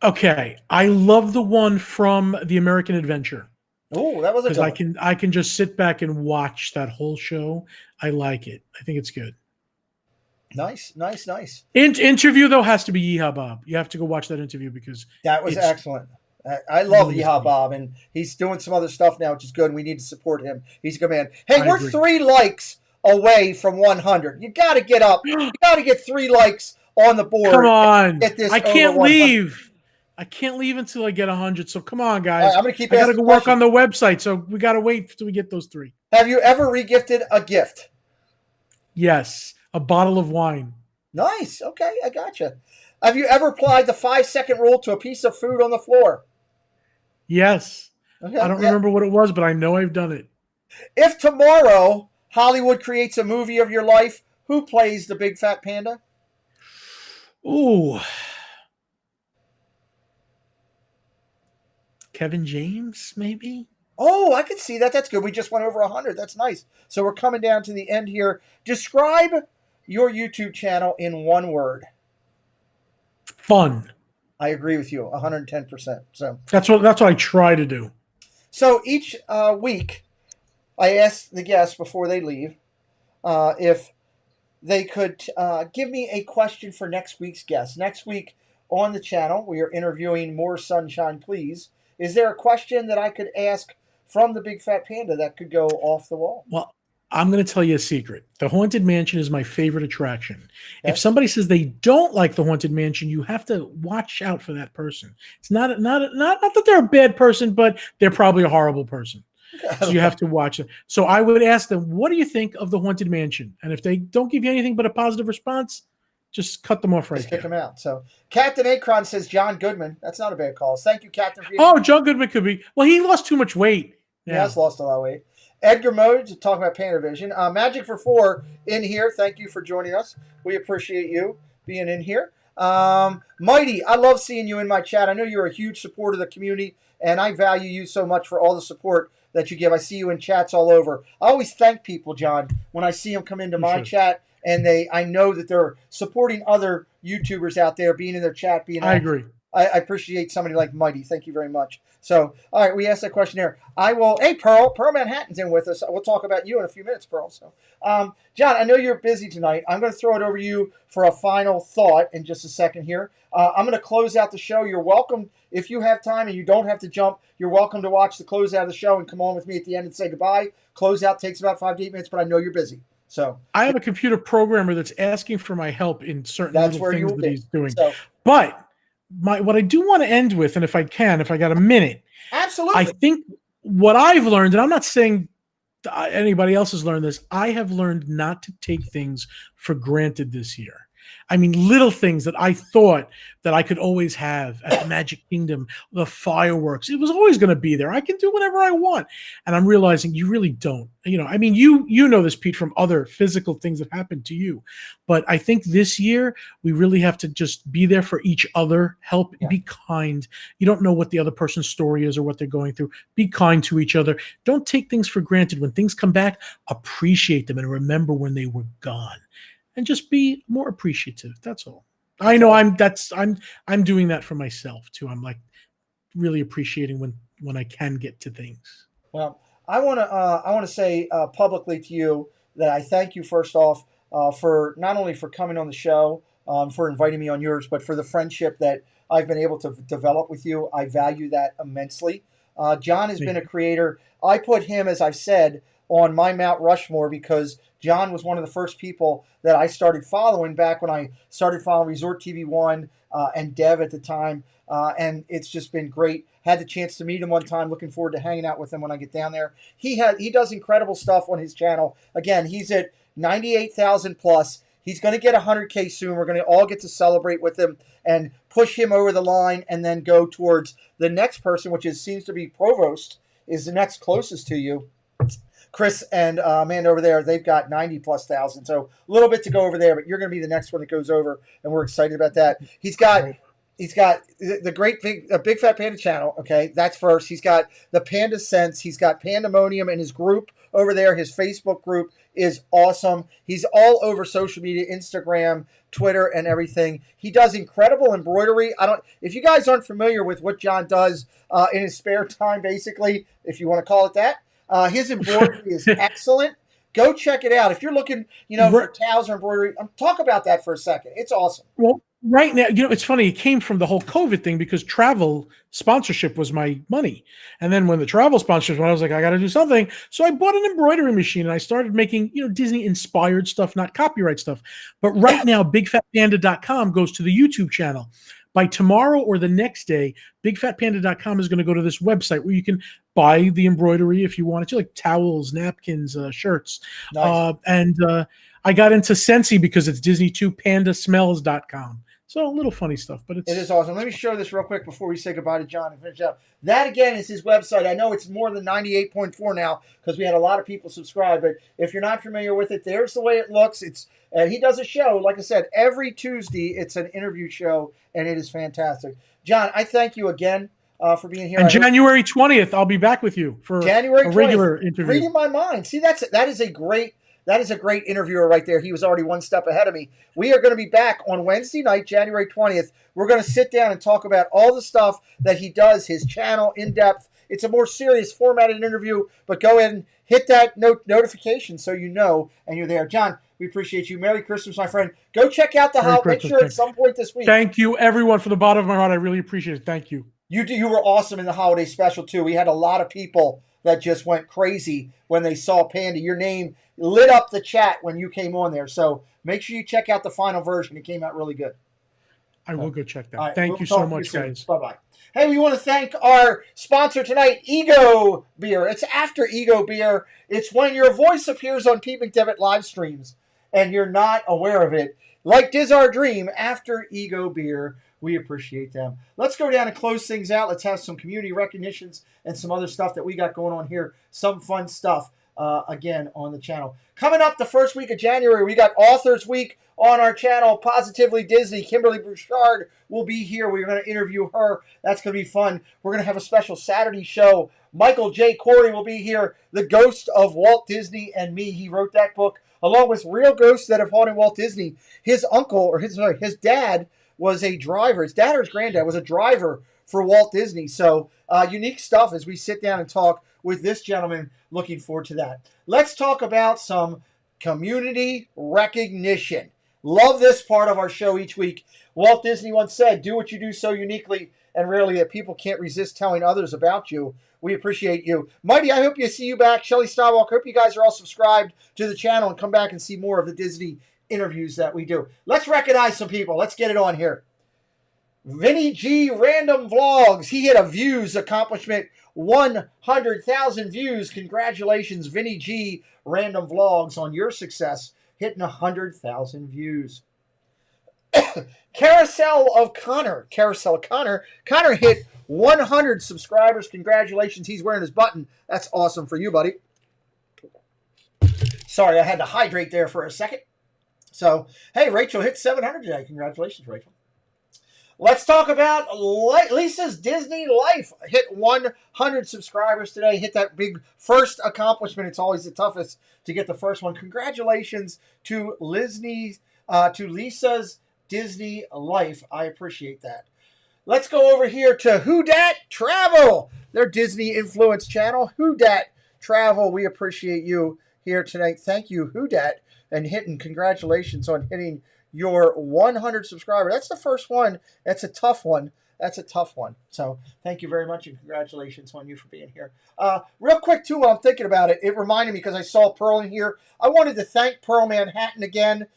Okay, I love the one from The American Adventure. Oh, that was a good one. I can just sit back and watch that whole show. I like it. I think it's good. Nice. Interview though has to be Yeehaw Bob. You have to go watch that interview because that was excellent. I love Yeehaw Bob, and he's doing some other stuff now, which is good. And we need to support him. He's a good man. Hey, we're 3 likes away from 100. You got to get up. You got to get 3 likes on the board. Come on! Get this. I can't leave. I can't leave until I get 100. So come on, guys. Right, I'm gonna keep. I got to go work on the website, so we got to wait until we get those 3. Have you ever regifted a gift? Yes, a bottle of wine. Nice. Okay, I gotcha. Have you ever applied the 5-second rule to a piece of food on the floor? Yes. Okay, I don't remember what it was, but I know I've done it. If tomorrow Hollywood creates a movie of your life, who plays the Big Fat Panda? Ooh. Kevin James, maybe? Oh, I could see that. That's good. We just went over 100. That's nice. So we're coming down to the end here. Describe your YouTube channel in one word. Fun. I agree with you 110%. So that's what I try to do. So each week, I ask the guests before they leave if they could give me a question for next week's guest. Next week on the channel, we are interviewing More Sunshine, Please. Is there a question that I could ask from the Big Fat Panda that could go off the wall? Well, I'm going to tell you a secret. The Haunted Mansion is my favorite attraction. Okay. If somebody says they don't like the Haunted Mansion, you have to watch out for that person. It's not that they're a bad person, but they're probably a horrible person. So you have to watch it. So I would ask them, what do you think of the Haunted Mansion? And if they don't give you anything but a positive response, just cut them off right Just kick them out. So Captain Akron says John Goodman. That's not a bad call. Thank you, Captain. John Goodman could be. Well, he lost too much weight. Yeah. He has lost a lot of weight. Edgar Mode, talking about Panavision. Magic for 4 in here. Thank you for joining us. We appreciate you being in here. Mighty, I love seeing you in my chat. I know you're a huge supporter of the community, and I value you so much for all the support that you give. I see you in chats all over. I always thank people, John, when I see them come into my chat, and I know that they're supporting other YouTubers out there, being in their chat, being I active. agree. I appreciate somebody like Mighty. Thank you very much. So, all right, we asked that question here. I will. Hey, Pearl Manhattan's in with us. We'll talk about you in a few minutes, Pearl. So, John, I know you're busy tonight. I'm going to throw it over to you for a final thought in just a second here. I'm going to close out the show. You're welcome, if you have time and you don't have to jump, you're welcome to watch the close out of the show and come on with me at the end and say goodbye. Closeout takes about 5 to 8 minutes, but I know you're busy. So I have a computer programmer that's asking for my help in certain little things that he's doing. So, but what I do want to end with, and if I got a minute, absolutely. I think what I've learned, and I'm not saying anybody else has learned this, I have learned not to take things for granted this year. I mean, little things that I thought that I could always have at the Magic Kingdom, the fireworks. It was always going to be there. I can do whatever I want. And I'm realizing you really don't. You know, I mean, you know this, Pete, from other physical things that happened to you. But I think this year we really have to just be there for each other, help, be kind. You don't know what the other person's story is or what they're going through. Be kind to each other. Don't take things for granted. When things come back, appreciate them and remember when they were gone. And just be more appreciative. That's all. I know I'm doing that for myself too. I'm like really appreciating when I can get to things. Well, I want to say publicly to you that I thank you first off for not only for coming on the show, for inviting me on yours, but for the friendship that I've been able to develop with you. I value that immensely. John has been a creator. I put him, as I've said, on my Mount Rushmore because John was one of the first people that I started following back when I started following Resort TV 1 and Dev at the time. And it's just been great. Had the chance to meet him one time. Looking forward to hanging out with him when I get down there. He does incredible stuff on his channel. Again, he's at 98,000 plus. He's going to get 100K soon. We're going to all get to celebrate with him and push him over the line and then go towards the next person, which seems to be Provost, is the next closest to you. Chris and Amanda over there, they've got 90,000+. So a little bit to go over there, but you're going to be the next one that goes over, and we're excited about that. He's got the great Big Fat Panda channel. Okay, that's first. He's got the Panda Sense. He's got Pandemonium in his group over there. His Facebook group is awesome. He's all over social media, Instagram, Twitter, and everything. He does incredible embroidery. If you guys aren't familiar with what John does in his spare time, basically, if you want to call it that. His embroidery is excellent. Go check it out. If you're looking, for towels or embroidery, talk about that for a second. It's awesome. Well, right now, it's funny. It came from the whole COVID thing because travel sponsorship was my money. And then when the travel sponsorship went, I was like, I got to do something. So I bought an embroidery machine and I started making, Disney inspired stuff, not copyright stuff. But right now, BigFatPanda.com goes to the YouTube channel. By tomorrow or the next day, BigFatPanda.com is going to go to this website where you can buy the embroidery if you want to, like towels, napkins, shirts. Nice. And I got into Scentsy because it's Disney 2, pandasmells.com. So a little funny stuff, but it is awesome. Let me show this real quick before we say goodbye to John and finish out. That, again, is his website. I know it's more than 98.4 now because we had a lot of people subscribe, but if you're not familiar with it, there's the way it looks. He does a show, like I said, every Tuesday. It's an interview show, and it is fantastic. John, I thank you again for being here. And January 20th, I'll be back with you for January 20th, a regular interview. Reading my mind. See, that is a great interviewer right there. He was already one step ahead of me. We are going to be back on Wednesday night, January 20th. We're going to sit down and talk about all the stuff that he does, his channel, in depth. It's a more serious formatted interview, but go ahead and hit that notification so you know and you're there. John, we appreciate you. Merry Christmas, my friend. Go check out the house. Make sure at some point this week. Thank you, everyone, from the bottom of my heart. I really appreciate it. Thank you. You were awesome in the holiday special, too. We had a lot of people that just went crazy when they saw Panda. Your name lit up the chat when you came on there. So make sure you check out the final version. It came out really good. I will go check that. Right, Thank you so much, guys. Bye-bye. Hey, we want to thank our sponsor tonight, Ego Beer. It's after Ego Beer. It's when your voice appears on Pete McDevitt live streams and you're not aware of it. Like Diz Our Dream, after Ego Beer. We appreciate them. Let's go down and close things out. Let's have some community recognitions and some other stuff that we got going on here. Some fun stuff. again on the channel. Coming up the first week of January, we got Authors Week on our channel, Positively Disney. Kimberly Bouchard will be here. We're going to interview her. That's going to be fun. We're going to have a special Saturday show. Michael J. Corey will be here, the ghost of Walt Disney and me. He wrote that book, along with real ghosts that have haunted Walt Disney. His uncle, or his dad was a driver. His dad or his granddad was a driver for Walt Disney. So unique stuff as we sit down and talk with this gentleman. Looking forward to that. Let's talk about some community recognition. Love this part of our show each week. Walt Disney once said, do what you do so uniquely and rarely that people can't resist telling others about you. We appreciate you. Mighty, I hope you see you back. Shelley Steinwalker, hope you guys are all subscribed to the channel and come back and see more of the Disney interviews that we do. Let's recognize some people. Let's get it on here. Vinny G Random Vlogs. He hit a views accomplishment, 100,000 views. Congratulations, Vinny G Random Vlogs, on your success, hitting 100,000 views. Carousel of Connor. Connor hit 100 subscribers. Congratulations. He's wearing his button. That's awesome for you, buddy. Sorry, I had to hydrate there for a second. So, hey, Rachel hit 700 today. Congratulations, Rachel. Let's talk about Lisa's Disney Life. Hit 100 subscribers today. Hit that big first accomplishment. It's always the toughest to get the first one. Congratulations to Lisa's Disney Life. I appreciate that. Let's go over here to Who Dat Travel, their Disney influence channel. Who Dat Travel, we appreciate you here tonight. Thank you, Who Dat, and congratulations on hitting your 100 subscriber. That's the first one. That's a tough one. So thank you very much and congratulations on you for being here. Real quick too, while I'm thinking about it, it reminded me because I saw Pearl in here. I wanted to thank Pearl Manhattan again.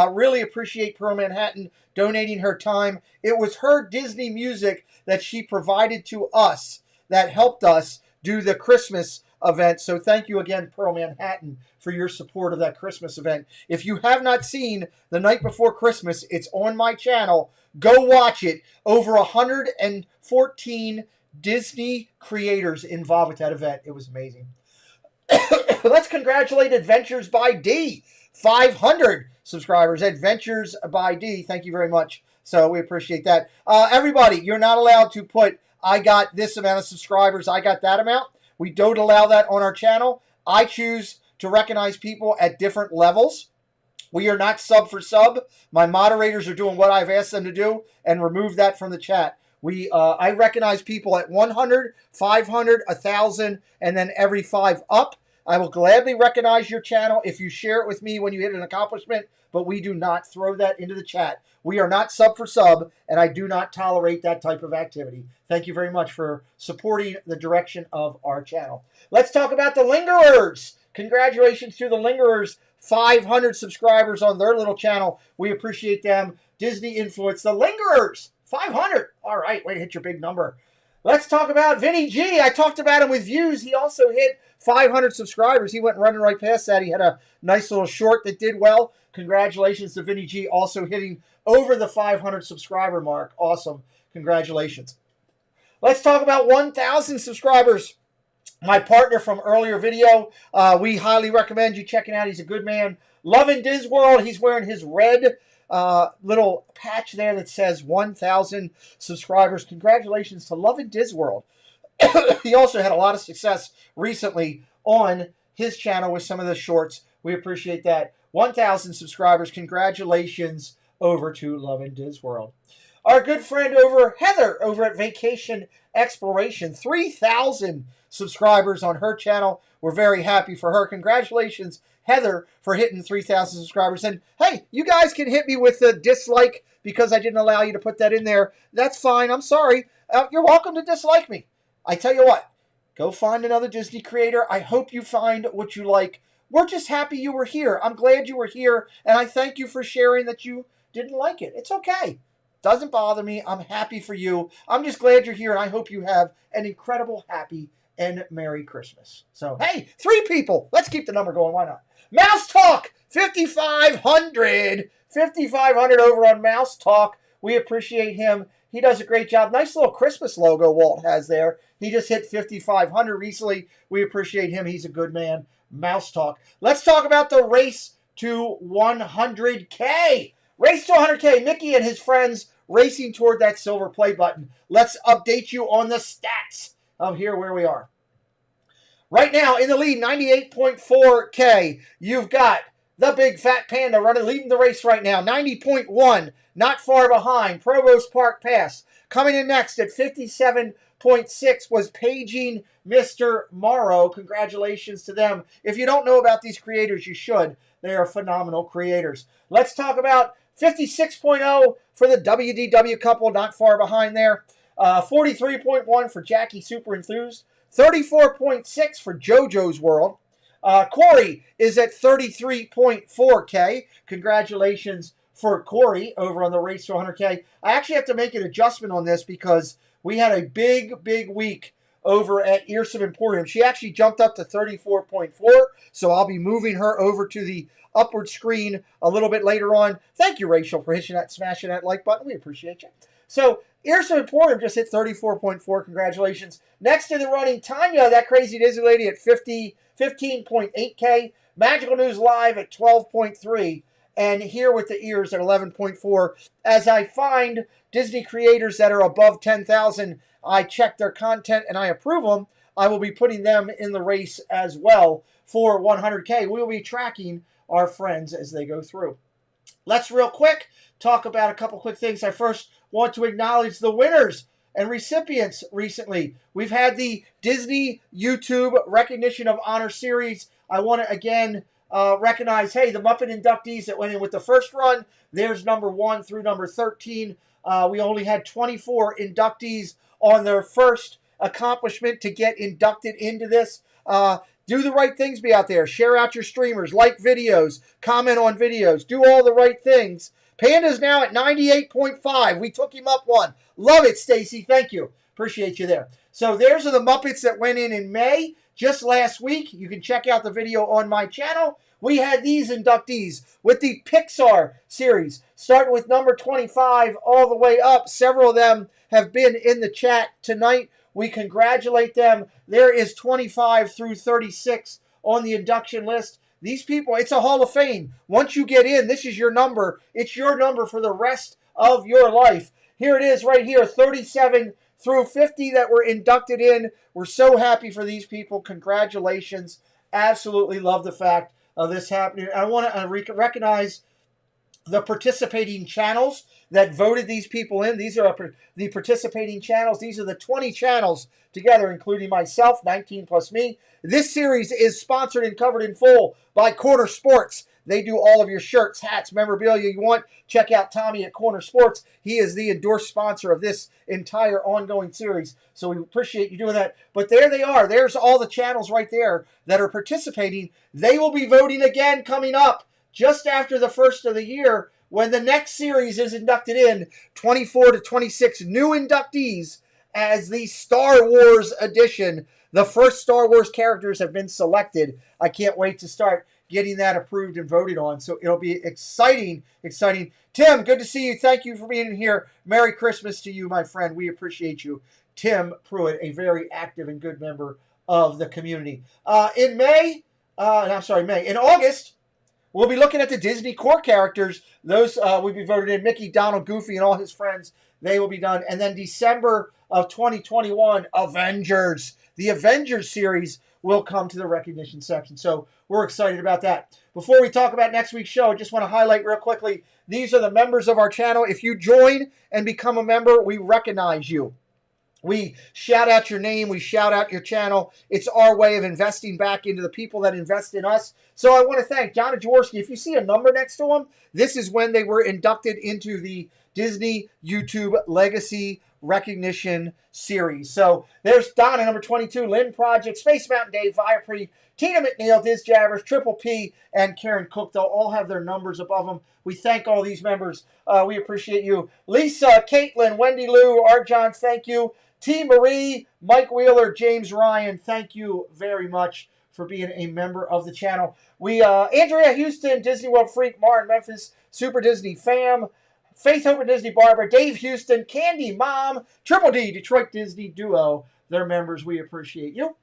Really appreciate Pearl Manhattan donating her time. It was her Disney music that she provided to us that helped us do the Christmas event. So thank you again, Pearl Manhattan, for your support of that Christmas event. If you have not seen The Night Before Christmas, it's on my channel. Go watch it. Over 114 Disney creators involved with that event. It was amazing. Let's congratulate Adventures by D. 500 subscribers. Adventures by D. Thank you very much. So we appreciate that. Everybody, you're not allowed to put, I got this amount of subscribers, I got that amount. We don't allow that on our channel. I choose to recognize people at different levels. We are not sub for sub. My moderators are doing what I've asked them to do and remove that from the chat. I recognize people at 100, 500, 1,000, and then every 5 up. I will gladly recognize your channel if you share it with me when you hit an accomplishment, but we do not throw that into the chat. We are not sub for sub, and I do not tolerate that type of activity. Thank you very much for supporting the direction of our channel. Let's talk about the Lingerers. Congratulations to the Lingerers. 500 subscribers on their little channel. We appreciate them. Disney influence. The Lingerers. 500. All right, way to hit your big number. Let's talk about Vinny G. I talked about him with views. He also hit 500 subscribers. He went running right past that. He had a nice little short that did well. Congratulations to Vinny G. Also hitting over the 500 subscriber mark. Awesome. Congratulations. Let's talk about 1,000 subscribers. My partner from earlier video, we highly recommend you checking out. He's a good man. Lovin' Disworld. He's wearing his red little patch there that says 1,000 subscribers. Congratulations to Lovin' Disworld. He also had a lot of success recently on his channel with some of the shorts. We appreciate that. 1,000 subscribers. Congratulations over to Lovin' Disworld. Our good friend Heather over at Vacation Exploration, 3,000 subscribers on her channel. We're very happy for her. Congratulations, Heather, for hitting 3,000 subscribers. And hey, you guys can hit me with a dislike because I didn't allow you to put that in there. That's fine. I'm sorry. You're welcome to dislike me. I tell you what, go find another Disney creator. I hope you find what you like. We're just happy you were here. I'm glad you were here, and I thank you for sharing that you didn't like it. It's okay. Doesn't bother me. I'm happy for you. I'm just glad you're here, and I hope you have an incredible, happy, and Merry Christmas. So, hey, 3 people. Let's keep the number going. Why not? Mouse Talk, 5,500. 5,500 over on Mouse Talk. We appreciate him. He does a great job. Nice little Christmas logo Walt has there. He just hit 5,500 recently. We appreciate him. He's a good man. mouse talk. Let's talk about the race to 100K. Race to 100K. Mickey and his friends racing toward that silver play button. Let's update you on the stats of here where we are. Right now in the lead, 98.4K. You've got the Big Fat Panda leading the race right now, 90.1. Not far behind. Provost Park Pass. Coming in next at 57.6 was Paging Mr. Morrow. Congratulations to them. If you don't know about these creators, you should. They are phenomenal creators. Let's talk about 56.0 for the WDW couple, not far behind there. 43.1 for Jackie Super Enthused. 34.6 for JoJo's World. Corey is at 33.4K. Congratulations for Corey over on the race to 100K. I actually have to make an adjustment on this because we had a big week over at Earsome Emporium. She actually jumped up to 34.4, so I'll be moving her over to the upward screen a little bit later on. Thank you, Rachel, for smashing that like button. We appreciate you. So Earsome Emporium just hit 34.4. Congratulations. Next in the running, Tanya, that crazy Disney lady, at 15.8K. Magical News Live at 12.3. And here with the ears at 11.4. As I find Disney creators that are above 10,000, I check their content and I approve them. I will be putting them in the race as well for 100K. We will be tracking our friends as they go through. Let's real quick talk about a couple quick things. I first want to acknowledge the winners and recipients recently. We've had the Disney YouTube Recognition of Honor Series. I want to again recognize, hey, the Muppet inductees that went in with the first run. There's number 1 through number 13. We only had 24 inductees on their first accomplishment to get inducted into this. Do the right things, be out there. Share out your streamers, like videos, comment on videos, do all the right things. Panda's now at 98.5. We took him up one. Love it, Stacy. Thank you. Appreciate you there. So there's the Muppets that went in May, just last week. You can check out the video on my channel. We had these inductees with the Pixar series, starting with number 25 all the way up. Several of them have been in the chat tonight. We congratulate them. There is 25 through 36 on the induction list. These people, it's a Hall of Fame. Once you get in, this is your number. It's your number for the rest of your life. Here it is right here, 37 through 50 that were inducted in. We're so happy for these people. Congratulations. Absolutely love the fact of this happening. I want to recognize the participating channels that voted these people in. These are the participating channels. These are the 20 channels together, including myself, 19 plus me. This series is sponsored and covered in full by Corner Sports. They do all of your shirts, hats, memorabilia you want. Check out Tommy at Corner Sports. He is the endorsed sponsor of this entire ongoing series. So we appreciate you doing that. But there they are. There's all the channels right there that are participating. They will be voting again coming up just after the first of the year when the next series is inducted in, 24 to 26 new inductees as the Star Wars edition. The first Star Wars characters have been selected. I can't wait to start getting that approved and voted on. So it'll be exciting, exciting. Tim, good to see you. Thank you for being here. Merry Christmas to you, my friend. We appreciate you. Tim Pruitt, a very active and good member of the community. In August, we'll be looking at the Disney core characters. Those will be voted in. Mickey, Donald, Goofy, and all his friends. They will be done. And then December of 2021, Avengers. The Avengers series will come to the recognition section. So we're excited about that. Before we talk about next week's show, I just want to highlight real quickly, these are the members of our channel. If you join and become a member, we recognize you. We shout out your name. We shout out your channel. It's our way of investing back into the people that invest in us. So I want to thank Donna Jaworski. If you see a number next to them, this is when they were inducted into the Disney YouTube Legacy Recognition Series. So there's Donna, number 22, Lynn Project, Space Mountain Dave, Viapre, Tina McNeil, Diz Jabbers, Triple P, and Karen Cook. They'll all have their numbers above them. We thank all these members. We appreciate you. Lisa, Caitlin, Wendy Lou, Art John, thank you. T. Marie, Mike Wheeler, James Ryan, thank you very much for being a member of the channel. Andrea Houston, Disney World Freak, Martin Memphis, Super Disney Fam, Faith Hope and Disney Barbara, Dave Houston, Candy Mom, Triple D, Detroit Disney Duo. They're members. We appreciate you.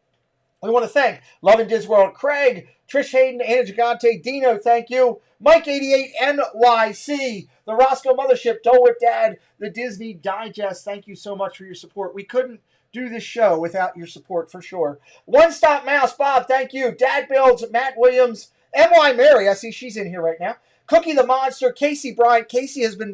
We want to thank Love and Diz World, Craig, Trish Hayden, Anna Gigante, Dino, thank you. Mike88 NYC, the Roscoe Mothership, Dole Whip Dad, the Disney Digest. Thank you so much for your support. We couldn't do this show without your support for sure. One Stop Mouse, Bob, thank you. Dad Builds, Matt Williams, MY Mary, I see she's in here right now. Cookie the Monster, Casey Bryant. Casey has been,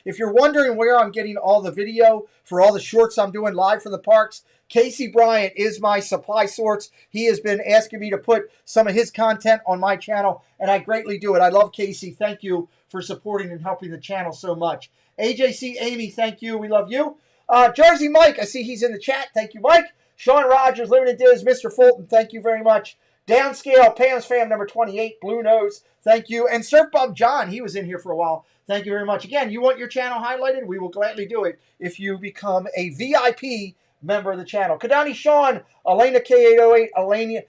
if you're wondering where I'm getting all the video for all the shorts I'm doing live from the parks, Casey Bryant is my supply source. He has been asking me to put some of his content on my channel, and I greatly do it. I love Casey. Thank you for supporting and helping the channel so much. AJC Amy, thank you. We love you. Jersey Mike, I see he's in the chat. Thank you, Mike. Sean Rogers, Limited Diz, Mr. Fulton, thank you very much. Downscale, Pam's Fam number 28, Blue Nose, thank you. And Surf Bob John, he was in here for a while. Thank you very much. Again, you want your channel highlighted? We will gladly do it if you become a VIP member of the channel. Kadani Sean, Elena K808, Elena,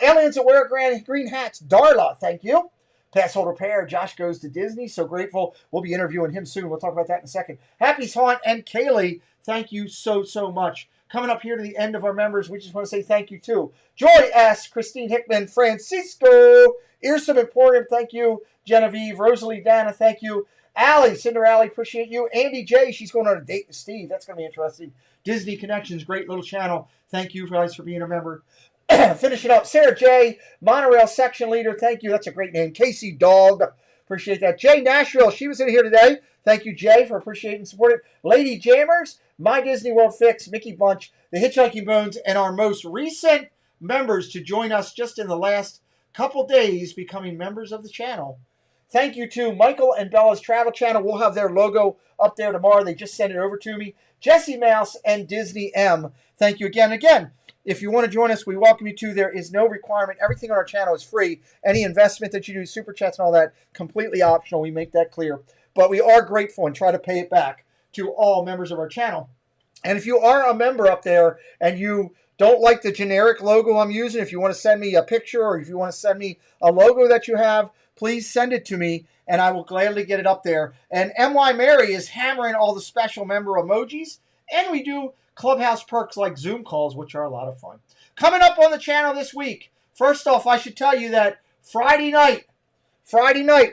Aliens that wear green hats, Darla, thank you. Passholder Pair, Josh Goes to Disney, so grateful. We'll be interviewing him soon. We'll talk about that in a second. Happy's Haunt and Kaylee, thank you so much. Coming up here to the end of our members, we just want to say thank you to Joy S., Christine Hickman, Francisco, Earsome Emporium, thank you. Genevieve, Rosalie Dana, thank you. Allie, Cinder Alley, appreciate you. Andy J., she's going on a date with Steve. That's going to be interesting. Disney Connections, great little channel. Thank you guys for being a member. Finishing up, Sarah J., Monorail Section Leader, thank you. That's a great name. Casey Dog, appreciate that. Jay Nashville, she was in here today. Thank you, Jay, for appreciating and supporting. Lady Jammers, My Disney World Fix, Mickey Bunch, The Hitchhiking Bones, and our most recent members to join us just in the last couple days becoming members of the channel. Thank you to Michael and Bella's Travel Channel. We'll have their logo up there tomorrow. They just sent it over to me. Jesse Mouse and Disney M. Thank you again. Again, if you want to join us, we welcome you to. There is no requirement. Everything on our channel is free. Any investment that you do, super chats and all that, completely optional. We make that clear. But we are grateful and try to pay it back to all members of our channel. And if you are a member up there and you don't like the generic logo I'm using, if you want to send me a picture or if you want to send me a logo that you have, please send it to me and I will gladly get it up there. And MY Mary is hammering all the special member emojis. And we do Clubhouse perks like Zoom calls, which are a lot of fun. Coming up on the channel this week, first off, I should tell you that Friday night,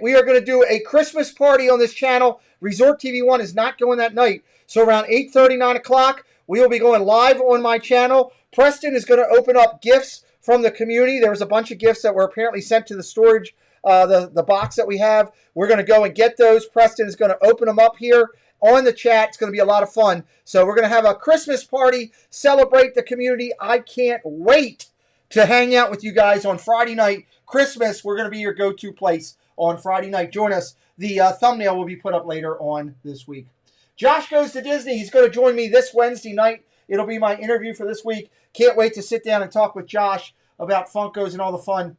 we are going to do a Christmas party on this channel. Resort TV 1 is not going that night. So around 8:30, 9 o'clock, we will be going live on my channel. Preston is going to open up gifts from the community. There was a bunch of gifts that were apparently sent to the storage, the box that we have. We're going to go and get those. Preston is going to open them up here on the chat. It's going to be a lot of fun. So we're going to have a Christmas party, celebrate the community. I can't wait to hang out with you guys on Friday night. Christmas, we're going to be your go-to place on Friday night. Join us. The thumbnail will be put up later on this week. Josh Goes to Disney. He's going to join me this Wednesday night. It'll be my interview for this week. Can't wait to sit down and talk with Josh about Funkos and all the fun.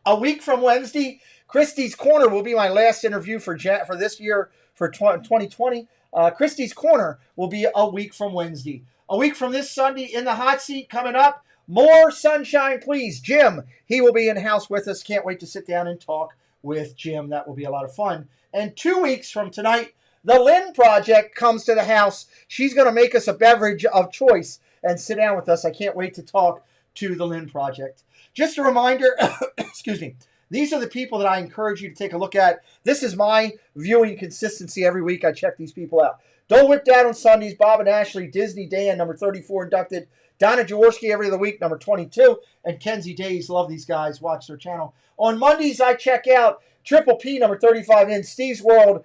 A week from Wednesday, Christie's Corner will be my last interview for this year, for 2020. Christie's Corner will be a week from Wednesday. A week from this Sunday, in the hot seat coming up, more Sunshine Please. Jim, he will be in house with us. Can't wait to sit down and talk with Jim. That will be a lot of fun. And 2 weeks from tonight, the Lynn Project comes to the house. She's going to make us a beverage of choice and sit down with us. I can't wait to talk to the Lynn Project. Just a reminder, excuse me, these are the people that I encourage you to take a look at. This is my viewing consistency every week. I check these people out. Dole Whip Dad on Sundays, Bob and Ashley, Disney Dan, number 34 inducted. Donna Jaworski every other week, number 22. And Kenzie Days, love these guys, watch their channel. On Mondays, I check out Triple P, number 35 in Steve's World,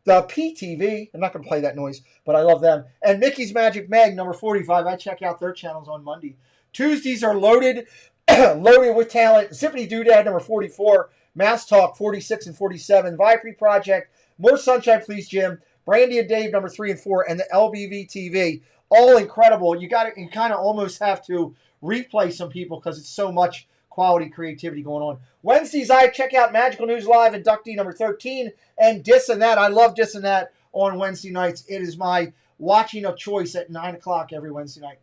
the PTV. I'm not going to play that noise, but I love them. And Mickey's Magic Meg, number 45. I check out their channels on Monday. Tuesdays are loaded, loaded with talent. Zippity Doodad, number 44. Mouse Talk, 46 and 47. Vipery Project, More Sunshine Please Jim. Brandy and Dave, number 3 and 4. And the LBV TV. All incredible. You kind of almost have to replay some people because it's so much quality creativity going on. Wednesdays, I check out Magical News Live, inductee number 13, and Dis and That. I love Dis and That on Wednesday nights. It is my watching of choice at 9 o'clock every Wednesday night.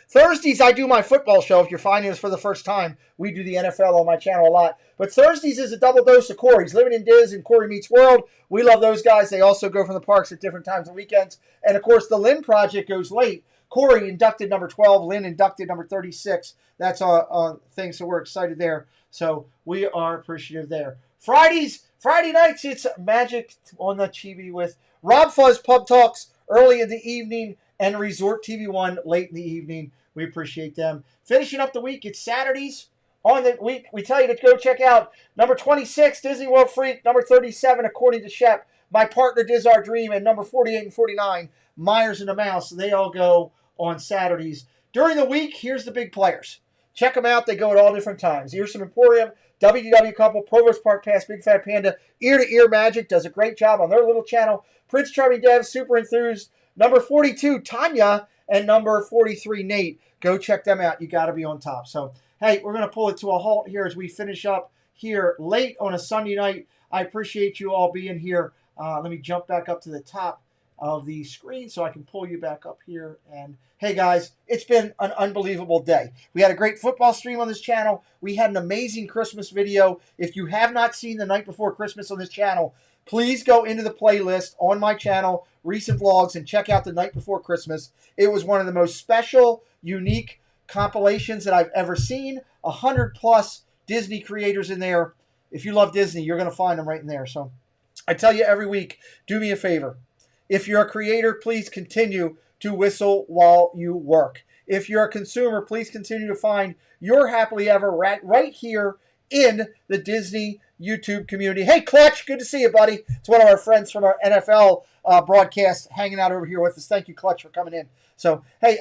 Thursdays, I do my football show. If you're finding us for the first time, we do the NFL on my channel a lot. But Thursdays is a double dose of Corey's. Living in Diz and Corey Meets World. We love those guys. They also go from the parks at different times of weekends. And, of course, the Lynn Project goes late. Corey inducted number 12. Lynn inducted number 36. That's a thing, so we're excited there. So we are appreciative there. Friday nights, it's Magic on the TV with Rob Fuzz Pub Talks early in the evening and Resort TV1 late in the evening. We appreciate them. Finishing up the week, it's Saturdays. On the week, we tell you to go check out number 26, Disney World Freak, number 37, According to Shep, My Partner Diz Our Dream, and number 48 and 49, Myers and the Mouse. They all go on Saturdays. During the week, here's the big players. Check them out. They go at all different times. Here's some Emporium, WDW Couple, Provost Park Pass, Big Fat Panda, Ear to Ear Magic does a great job on their little channel. Prince Charming Dev, Super Enthused, number 42, Tanya, and number 43, Nate. Go check them out. You got to be on top. So, hey, we're going to pull it to a halt here as we finish up here late on a Sunday night. I appreciate you all being here. Let me jump back up to the top of the screen so I can pull you back up here. And hey guys, it's been an unbelievable day. We had a great football stream on this channel. We had an amazing Christmas video. If you have not seen the night before Christmas on this channel, please go into the playlist on my channel, recent vlogs, and check out the night before Christmas. It was one of the most special, unique compilations that I've ever seen. 100+ Disney creators in there. If you love Disney, you're going to find them right in there. So I tell you every week, do me a favor. If you're a creator, please continue to whistle while you work. If you're a consumer, please continue to find your happily ever right here in the Disney YouTube community. Hey, Clutch, good to see you, buddy. It's one of our friends from our NFL broadcast hanging out over here with us. Thank you, Clutch, for coming in. So, hey,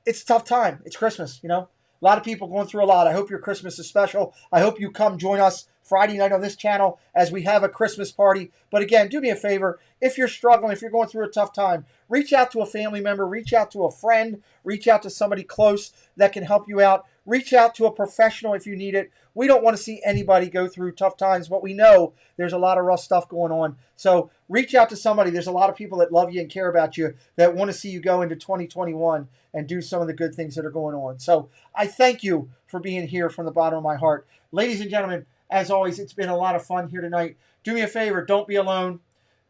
it's a tough time. It's Christmas, you know. A lot of people going through a lot. I hope your Christmas is special. I hope you come join us Friday night on this channel as we have a Christmas party. But again, do me a favor. If you're struggling, if you're going through a tough time, reach out to a family member, reach out to a friend, reach out to somebody close that can help you out. Reach out to a professional if you need it. We don't want to see anybody go through tough times, but we know there's a lot of rough stuff going on. So reach out to somebody. There's a lot of people that love you and care about you that want to see you go into 2021 and do some of the good things that are going on. So I thank you for being here from the bottom of my heart. Ladies and gentlemen, as always, it's been a lot of fun here tonight. Do me a favor. Don't be alone.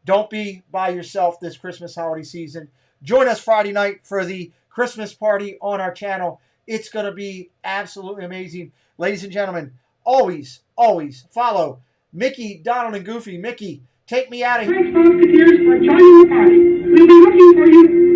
Don't be by yourself this Christmas holiday season. Join us Friday night for the Christmas party on our channel. It's going to be absolutely amazing. Ladies and gentlemen, always, always follow Mickey, Donald, and Goofy. Mickey, take me out of here. Thanks, folks, for joining the party. We'll be looking for you